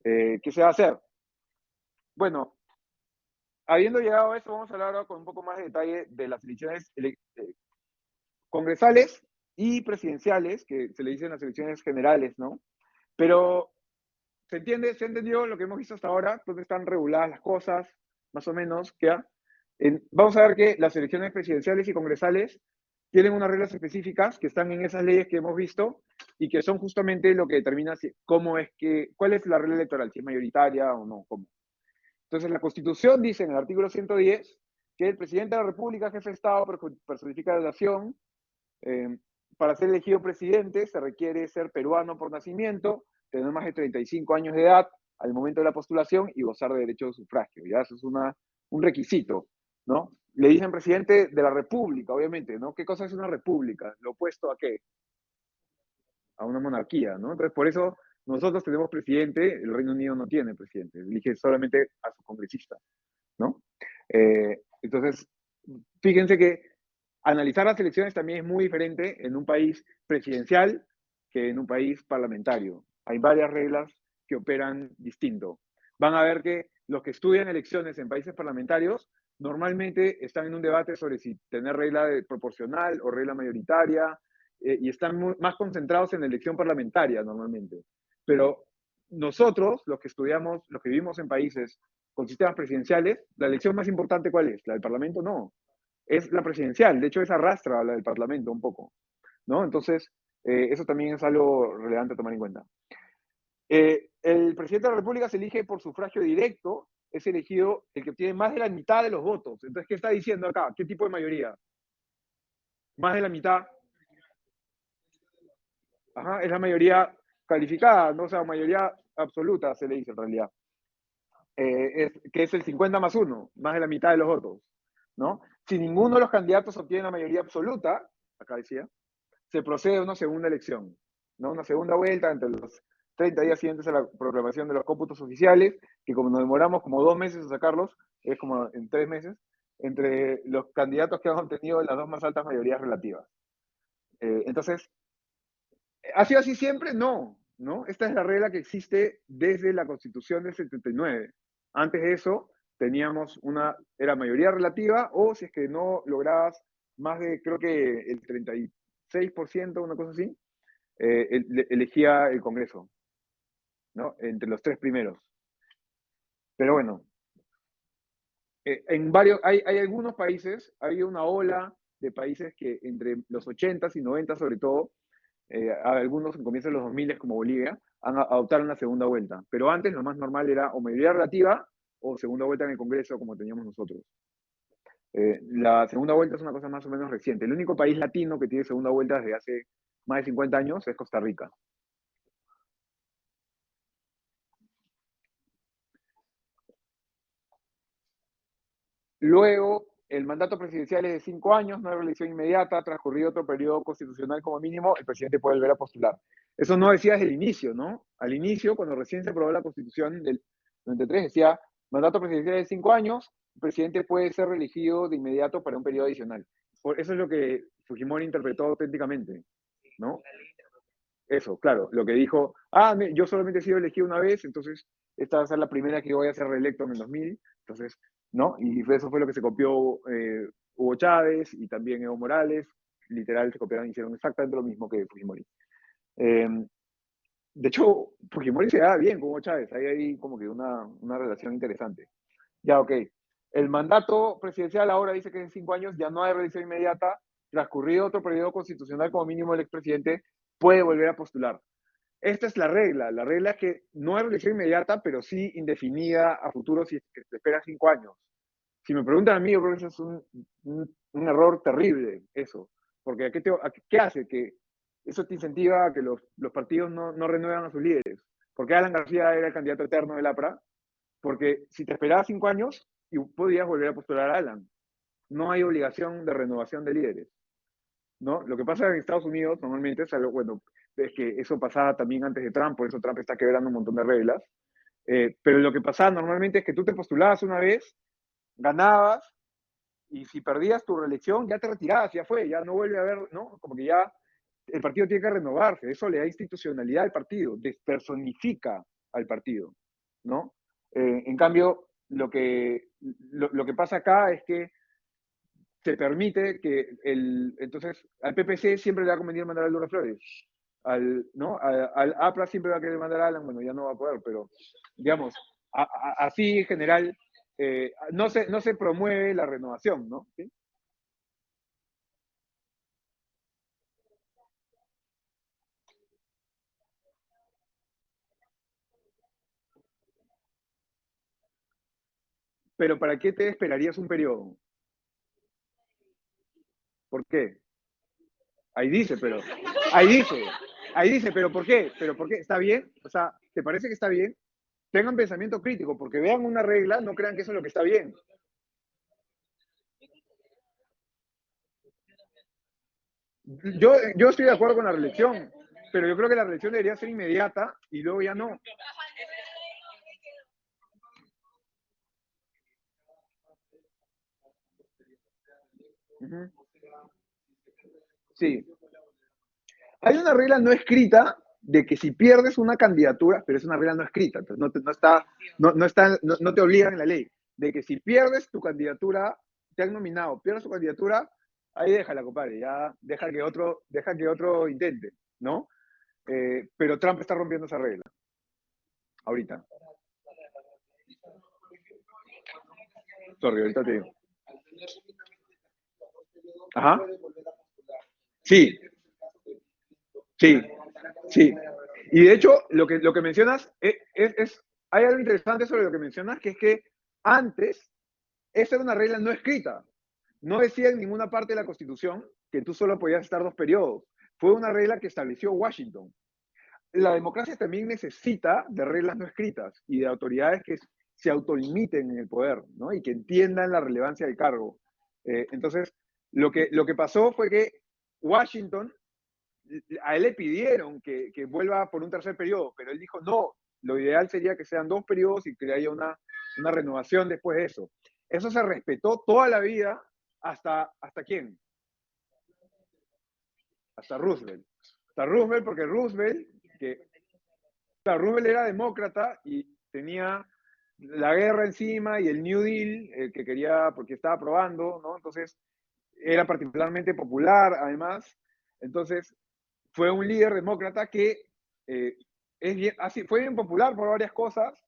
¿qué se va a hacer? Bueno, habiendo llegado a eso, vamos a hablar ahora con un poco más de detalle de las elecciones congresales y presidenciales, que se le dicen las elecciones generales, ¿no? Pero se entendió lo que hemos visto hasta ahora, dónde están reguladas las cosas, más o menos, vamos a ver que las elecciones presidenciales y congresales tienen unas reglas específicas que están en esas leyes que hemos visto y que son justamente lo que determina cuál es la regla electoral, si es mayoritaria o no, cómo. Entonces, la Constitución dice en el artículo 110 que el presidente de la República, jefe de Estado, personifica la nación. Para ser elegido presidente se requiere ser peruano por nacimiento, tener más de 35 años de edad al momento de la postulación y gozar de derecho de sufragio. ¿Ya? Eso es un requisito, ¿no? Le dicen presidente de la República, obviamente, ¿no? ¿Qué cosa es una república? ¿Lo opuesto a qué? A una monarquía, ¿no? Entonces, por eso nosotros tenemos presidente, el Reino Unido no tiene presidente, elige solamente a su congresista, ¿no? Entonces, fíjense que analizar las elecciones también es muy diferente en un país presidencial que en un país parlamentario. Hay varias reglas que operan distinto. Van a ver que los que estudian elecciones en países parlamentarios normalmente están en un debate sobre si tener regla proporcional o regla mayoritaria, y están más concentrados en la elección parlamentaria normalmente. Pero nosotros, los que estudiamos, los que vivimos en países con sistemas presidenciales, la elección más importante, ¿cuál es? ¿La del Parlamento? No, es la presidencial. De hecho, esa arrastra a la del Parlamento un poco, ¿no? Entonces, eso también es algo relevante a tomar en cuenta. El presidente de la República se elige por sufragio directo, es elegido el que obtiene más de la mitad de los votos. Entonces, ¿qué está diciendo acá? ¿Qué tipo de mayoría? Más de la mitad. Ajá, es la mayoría calificada, ¿no? O sea, mayoría absoluta se le dice en realidad. Que es el 50 más 1, más de la mitad de los votos, ¿no? Si ninguno de los candidatos obtiene la mayoría absoluta, acá decía, se procede a una segunda elección, ¿no? Una segunda vuelta entre los 30 días siguientes a la proclamación de los cómputos oficiales, que como nos demoramos como 2 meses a sacarlos, es como en 3 meses, entre los candidatos que han obtenido las dos más altas mayorías relativas. Entonces, ¿ha sido así siempre? No, ¿no? Esta es la regla que existe desde la Constitución del 79. Antes de eso, era mayoría relativa, o si es que no lograbas más de, creo que el 36%, una cosa así, elegía el Congreso, ¿no? Entre los 3 primeros. Pero bueno, hay algunos países, hay una ola de países que entre los 80s y 90s sobre todo, algunos en comienzos de los 2000 como Bolivia, adoptaron la segunda vuelta. Pero antes lo más normal era o mayoría relativa o segunda vuelta en el Congreso como teníamos nosotros. La segunda vuelta es una cosa más o menos reciente. El único país latino que tiene segunda vuelta desde hace más de 50 años es Costa Rica. Luego, el mandato presidencial es de 5 años, no hay reelección inmediata, transcurrido otro periodo constitucional como mínimo, el presidente puede volver a postular. Eso no decía desde el inicio, ¿no? Al inicio, cuando recién se aprobó la Constitución del 93, decía, mandato presidencial de 5 años, el presidente puede ser reelegido de inmediato para un periodo adicional. Eso es lo que Fujimori interpretó auténticamente, ¿no? Eso, claro, lo que dijo, yo solamente he sido elegido una vez, entonces esta va a ser la primera que voy a ser reelecto en el 2000, entonces, ¿no? Y eso fue lo que se copió Hugo Chávez y también Evo Morales, literal se copiaron y hicieron exactamente lo mismo que Fujimori. De hecho, Fujimori se da bien con Hugo Chávez, hay como que una relación interesante. Ya, ok. El mandato presidencial ahora dice que en 5 años ya no hay reelección inmediata, transcurrido otro periodo constitucional como mínimo el expresidente puede volver a postular. Esta es la regla es que no hay reelección inmediata, pero sí indefinida a futuro si se espera 5 años. Si me preguntan a mí, yo creo que eso es un error terrible, eso. Porque ¿qué hace? Que eso te incentiva a que los partidos no renuevan a sus líderes. Porque Alan García era el candidato eterno del APRA, porque si te esperabas 5 años, y podías volver a postular a Alan. No hay obligación de renovación de líderes, ¿no? Lo que pasa en Estados Unidos normalmente es algo, bueno, es que eso pasaba también antes de Trump, por eso Trump está quebrando un montón de reglas. Pero lo que pasaba normalmente es que tú te postulabas una vez, ganabas, y si perdías tu reelección, ya te retirabas, ya fue, ya no vuelve a haber, ¿no? Como que ya el partido tiene que renovarse, eso le da institucionalidad al partido, despersonifica al partido, ¿no? En cambio, lo que pasa acá es que se permite que entonces al PPC siempre le va a convenir mandar a Lourdes Flores, ¿no? Al APRA siempre va a querer mandar a Alan, bueno, ya no va a poder, pero digamos, así en general no se promueve la renovación, ¿no? ¿Sí? Pero ¿para qué te esperarías un periodo? ¿Por qué? Ahí dice, pero, ahí dice, ahí dice, pero ¿por qué? ¿Pero por qué? ¿Está bien? O sea, ¿te parece que está bien? Tengan pensamiento crítico, porque vean una regla, no crean que eso es lo que está bien. Yo estoy de acuerdo con la reelección, pero yo creo que la reelección debería ser inmediata y luego ya no. Ujú. Sí. Hay una regla no escrita de que si pierdes una candidatura, pero es una regla no escrita, entonces no te obligan en la ley, de que si pierdes tu candidatura, te han nominado, pierdes tu candidatura, ahí déjala, compadre, ya deja que otro intente, ¿no? Pero Trump está rompiendo esa regla, ahorita. Sorry, ahorita te digo. Ajá. Sí, sí, sí. Y de hecho, lo que mencionas hay algo interesante sobre lo que mencionas, que es que antes esa era una regla no escrita. No decía en ninguna parte de la Constitución que tú solo podías estar 2 periodos. Fue una regla que estableció Washington. La democracia también necesita de reglas no escritas y de autoridades que se autolimiten en el poder, ¿no? Y que entiendan la relevancia del cargo. Entonces, lo que pasó fue que Washington, a él le pidieron que vuelva por un tercer periodo, pero él dijo, no, lo ideal sería que sean 2 periodos y que haya una renovación después de eso. Eso se respetó toda la vida hasta quién? Hasta Roosevelt. Hasta Roosevelt, porque Roosevelt, claro, Roosevelt era demócrata y tenía la guerra encima y el New Deal, que quería, porque estaba aprobando, ¿no? Entonces, era particularmente popular, además. Entonces, fue un líder demócrata que eh, fue bien popular por varias cosas,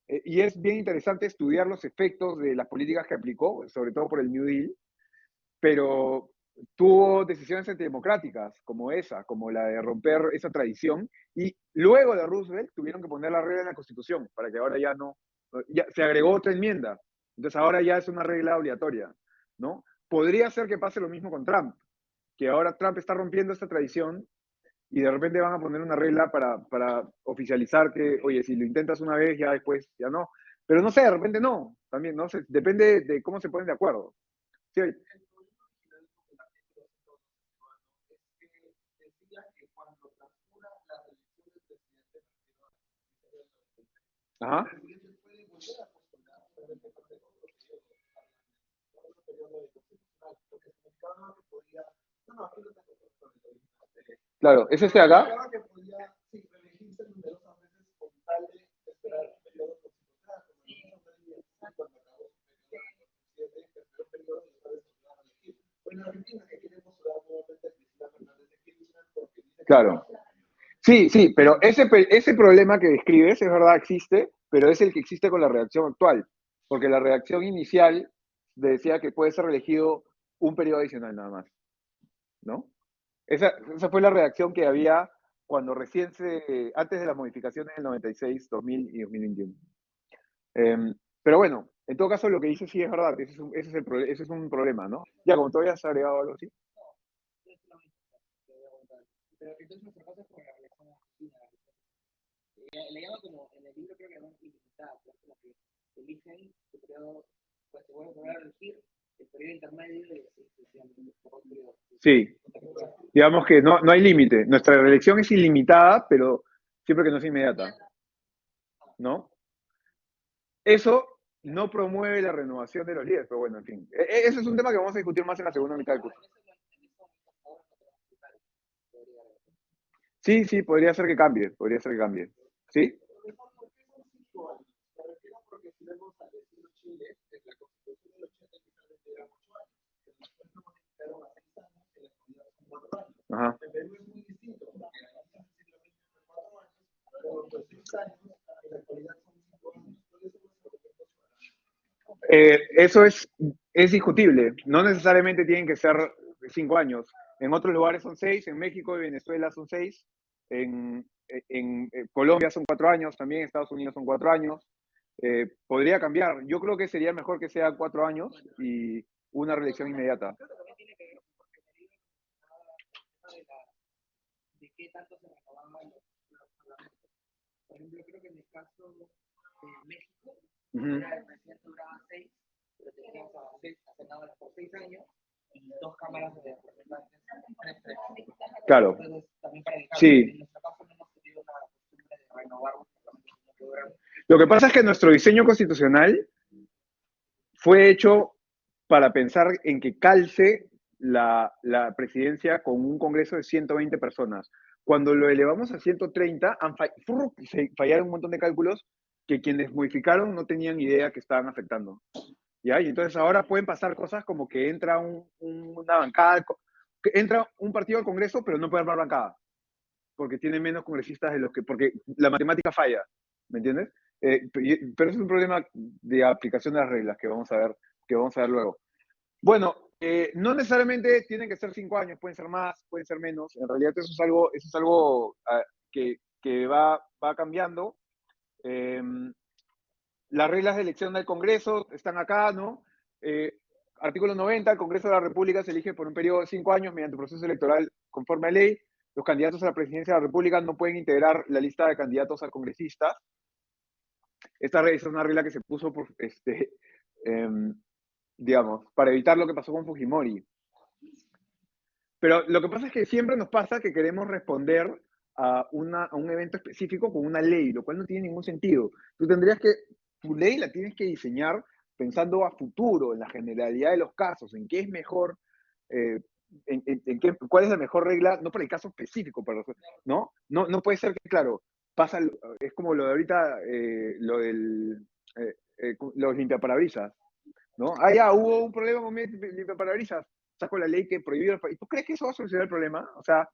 y es bien interesante estudiar los efectos de las políticas que aplicó, sobre todo por el New Deal, pero tuvo decisiones antidemocráticas como esa, como la de romper esa tradición, y luego de Roosevelt tuvieron que poner la regla en la Constitución para que ahora ya no, ya se agregó otra enmienda, entonces ahora ya es una regla obligatoria, ¿no? Podría ser que pase lo mismo con Trump, que ahora Trump está rompiendo esta tradición y de repente van a poner una regla para oficializar que, oye, si lo intentas una vez, ya después, ya no. Pero no sé, de repente no, también, no sé, depende de cómo se ponen de acuerdo. Sí, ajá. Claro, ¿es este de acá? Claro. Sí, sí, pero ese problema que describes, es verdad, existe, pero es el que existe con la redacción actual, porque la redacción inicial decía que puede ser reelegido un periodo adicional nada más, ¿no? Esa fue la redacción que había cuando antes de las modificaciones del 96, 2000 y 2021. Pero bueno, en todo caso lo que dice sí es verdad, ese es un problema, ¿no? Ya, como todavía has agregado algo así. Pero entonces nuestro caso es como la reelección argentina. Le llaman como, en el libro creo que llaman ilimitada, pues como que eligen su periodo, pues se vuelven a volver a elegir el periodo intermedio y así sucesivamente, por un periodo. Sí, digamos que no hay límite. Nuestra reelección es ilimitada, pero siempre que no es inmediata, ¿no? Eso no promueve la renovación de los líderes, pero bueno, en fin. Ese es un tema que vamos a discutir más en la segunda mitad del curso. Sí, sí, podría ser que cambie, podría ser que cambie. ¿Sí? Ajá. Eso es discutible. No necesariamente tienen que ser 5 años. En otros lugares son 6, en México y Venezuela son 6, en Colombia son 4 años, también en Estados Unidos son 4 años. Podría cambiar. Yo creo que sería mejor que sea 4 años y una reelección inmediata. De qué tanto se renovaban los parlamentos. Por ejemplo, yo creo que en el caso de México, el presidente duraba 6, pero teníamos a senadores por 6 años y 2 cámaras de representantes, 3. Claro. Entonces, también para el caso, Sí. en nuestro caso no hemos tenido una costumbre de renovar los parlamentos. Lo que pasa es que nuestro diseño constitucional fue hecho para pensar en que calce la presidencia con un Congreso de 120 personas. Cuando lo elevamos a 130, se fallaron un montón de cálculos que quienes modificaron no tenían idea que estaban afectando. ¿Ya? Y entonces ahora pueden pasar cosas como que entra una bancada, que entra un partido al Congreso, pero no puede armar bancada, porque tiene menos congresistas de los que, porque la matemática falla, ¿me entiendes? Pero es un problema de aplicación de las reglas que vamos a ver luego. Bueno, no necesariamente tienen que ser 5 años, pueden ser más, pueden ser menos. En realidad eso es algo que va cambiando. Las reglas de elección del Congreso están acá, ¿no? Artículo 90, el Congreso de la República se elige por un periodo de 5 años mediante un proceso electoral conforme a ley. Los candidatos a la presidencia de la República no pueden integrar la lista de candidatos a congresistas. Esta es una regla que se puso por, digamos, para evitar lo que pasó con Fujimori. Pero lo que pasa es que siempre nos pasa que queremos responder a un evento específico con una ley, lo cual no tiene ningún sentido. Tu ley la tienes que diseñar pensando a futuro, en la generalidad de los casos, en qué es mejor, cuál es la mejor regla, no para el caso específico, ¿no? No puede ser que, claro, es como lo de ahorita, los limpiaparabrisas, ¿no? Ya hubo un problema con mi limpiaparabrisas, saco la ley que prohibió el país. ¿Tú crees que eso va a solucionar el problema? O sea,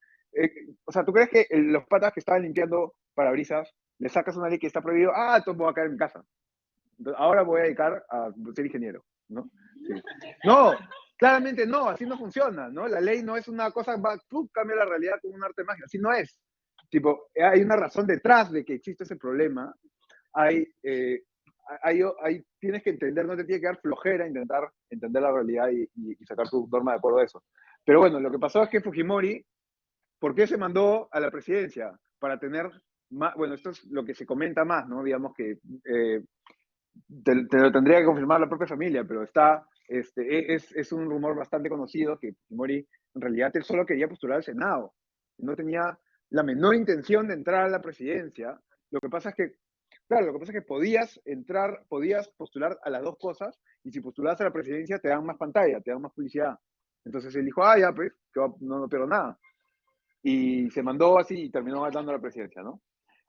¿tú crees que los patas que estaban limpiando parabrisas, le sacas una ley que está prohibido? Entonces me voy a quedar en mi casa. Entonces, ahora voy a dedicar a ser ingeniero, ¿no? Sí. No, claramente no, así no funciona, ¿no? La ley no es una cosa, cambia la realidad con un arte de magia, así no es. Tipo, hay una razón detrás de que existe ese problema. Tienes que entender, no te tiene que dar flojera intentar entender la realidad y sacar tu norma de acuerdo a eso. Pero bueno, lo que pasó es que Fujimori, ¿por qué se mandó a la presidencia? Para tener más, bueno, esto es lo que se comenta más, ¿no? Digamos que te lo tendría que confirmar la propia familia, pero es un rumor bastante conocido que Fujimori en realidad él solo quería postular al Senado, no tenía la menor intención de entrar a la presidencia. Lo que pasa es que, claro, lo que pasa es que podías postular a las dos cosas, y si postulabas a la presidencia te dan más pantalla, te dan más publicidad. Entonces él dijo, ya, pues, no pierdo nada. Y se mandó así y terminó ganando la presidencia, ¿no?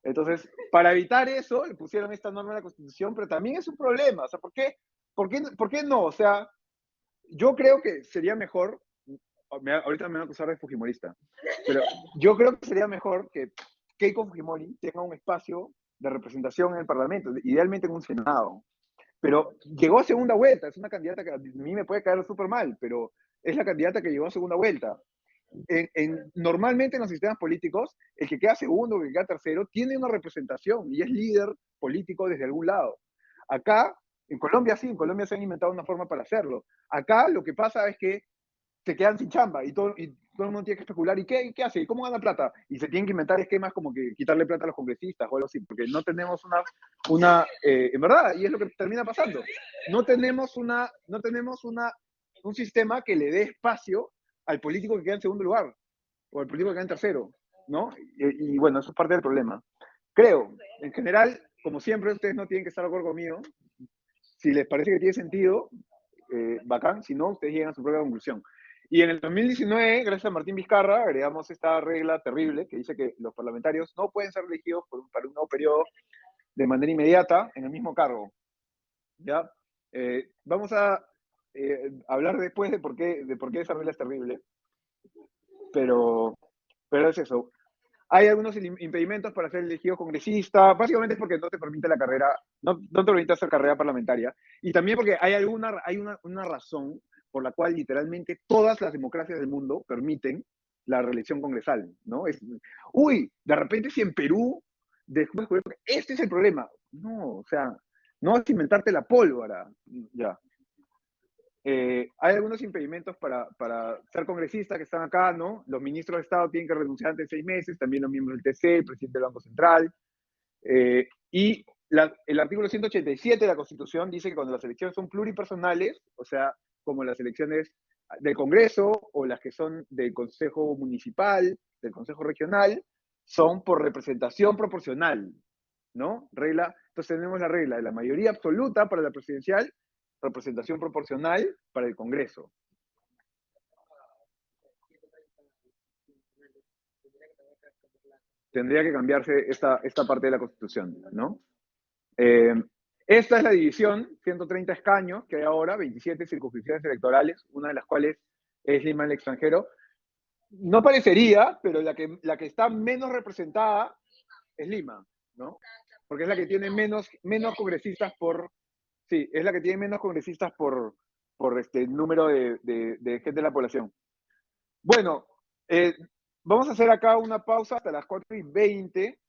Entonces, para evitar eso, le pusieron esta norma en la Constitución, pero también es un problema. O sea, ¿por qué no? O sea, yo creo que sería mejor, ahorita me van a acusar de fujimorista, pero yo creo que sería mejor que Keiko Fujimori tenga un espacio de representación en el Parlamento, idealmente en un Senado. Pero llegó a segunda vuelta, es una candidata que a mí me puede caer súper mal, pero es la candidata que llegó a segunda vuelta. Normalmente en los sistemas políticos, el que queda segundo, el que queda tercero, tiene una representación y es líder político desde algún lado. Acá, en Colombia sí, en Colombia se han inventado una forma para hacerlo. Acá lo que pasa es que se quedan sin chamba y todo el mundo tiene que especular. ¿Y qué hace? ¿Cómo gana plata? Y se tienen que inventar esquemas como que quitarle plata a los congresistas o algo así, porque no tenemos en verdad, y es lo que termina pasando, no tenemos un sistema que le dé espacio al político que queda en segundo lugar o al político que queda en tercero, ¿no? Y bueno, eso es parte del problema. Creo, en general, como siempre, ustedes no tienen que estar de acuerdo conmigo. Si les parece que tiene sentido, bacán. Si no, ustedes llegan a su propia conclusión. Y en el 2019, gracias a Martín Vizcarra, agregamos esta regla terrible que dice que los parlamentarios no pueden ser elegidos para un nuevo periodo de manera inmediata en el mismo cargo. ¿Ya? Vamos a hablar después de por qué esa regla es terrible, pero, pero es eso. Hay algunos impedimentos para ser elegido congresista, básicamente es porque no te permite la carrera, no te permite hacer carrera parlamentaria, y también porque hay una razón por la cual literalmente todas las democracias del mundo permiten la reelección congresal, ¿no? De repente si en Perú, después, este es el problema. No, o sea, no es inventarte la pólvora, ya. Hay algunos impedimentos para ser congresistas que están acá, ¿no? Los ministros de Estado tienen que renunciar antes de 6 meses, también los miembros del TC, el presidente del Banco Central. Y el artículo 187 de la Constitución dice que cuando las elecciones son pluripersonales, o sea, como las elecciones del Congreso o las que son del Consejo Municipal, del Consejo Regional, son por representación proporcional, ¿no? Entonces tenemos la regla de la mayoría absoluta para la presidencial, representación proporcional para el Congreso. Tendría que cambiarse esta parte de la Constitución, ¿no? Esta es la división, 130 escaños que hay ahora, 27 circunscripciones electorales, una de las cuales es Lima en el extranjero. No parecería, pero la que está menos representada es Lima, ¿no? Porque es la que tiene menos congresistas sí, es la que tiene menos congresistas por este número de gente de la población. Bueno, vamos a hacer acá una pausa hasta las 4:20,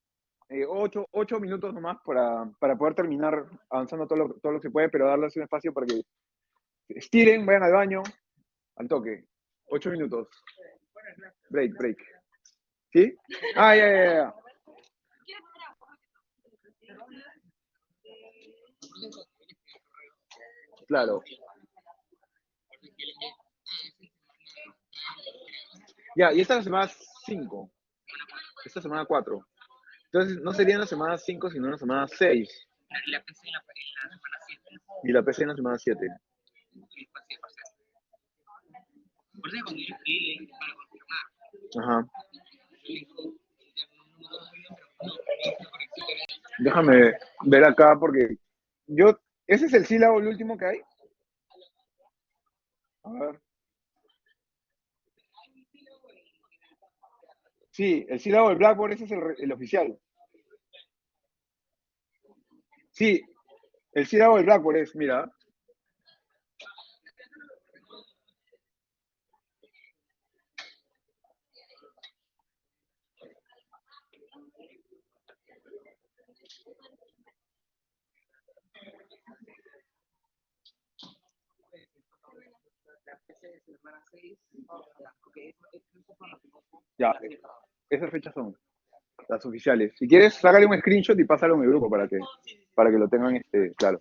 8 minutos nomás para poder terminar avanzando todo lo que se puede, pero darles un espacio para que estiren, vayan al baño, al toque. 8 minutos. Break. ¿Sí? Ya. Claro. Ya, y esta es la semana 5. Esta semana 4. Entonces, no sería en la semana 5, sino en la semana 6. Y la PC en la semana 7. Y la PC en la semana 7. Por eso cuando yo escribí para confirmar. Ajá. Déjame ver acá porque ¿ese es el sílabo el último que hay? A ver. Sí, el sílabo del Blackboard, ese es el oficial. Sí, el sílabo del Blackboard es, mira. Ya, esas fechas son las oficiales. Si quieres, sácale un screenshot y pásalo en el grupo para que lo tengan claro.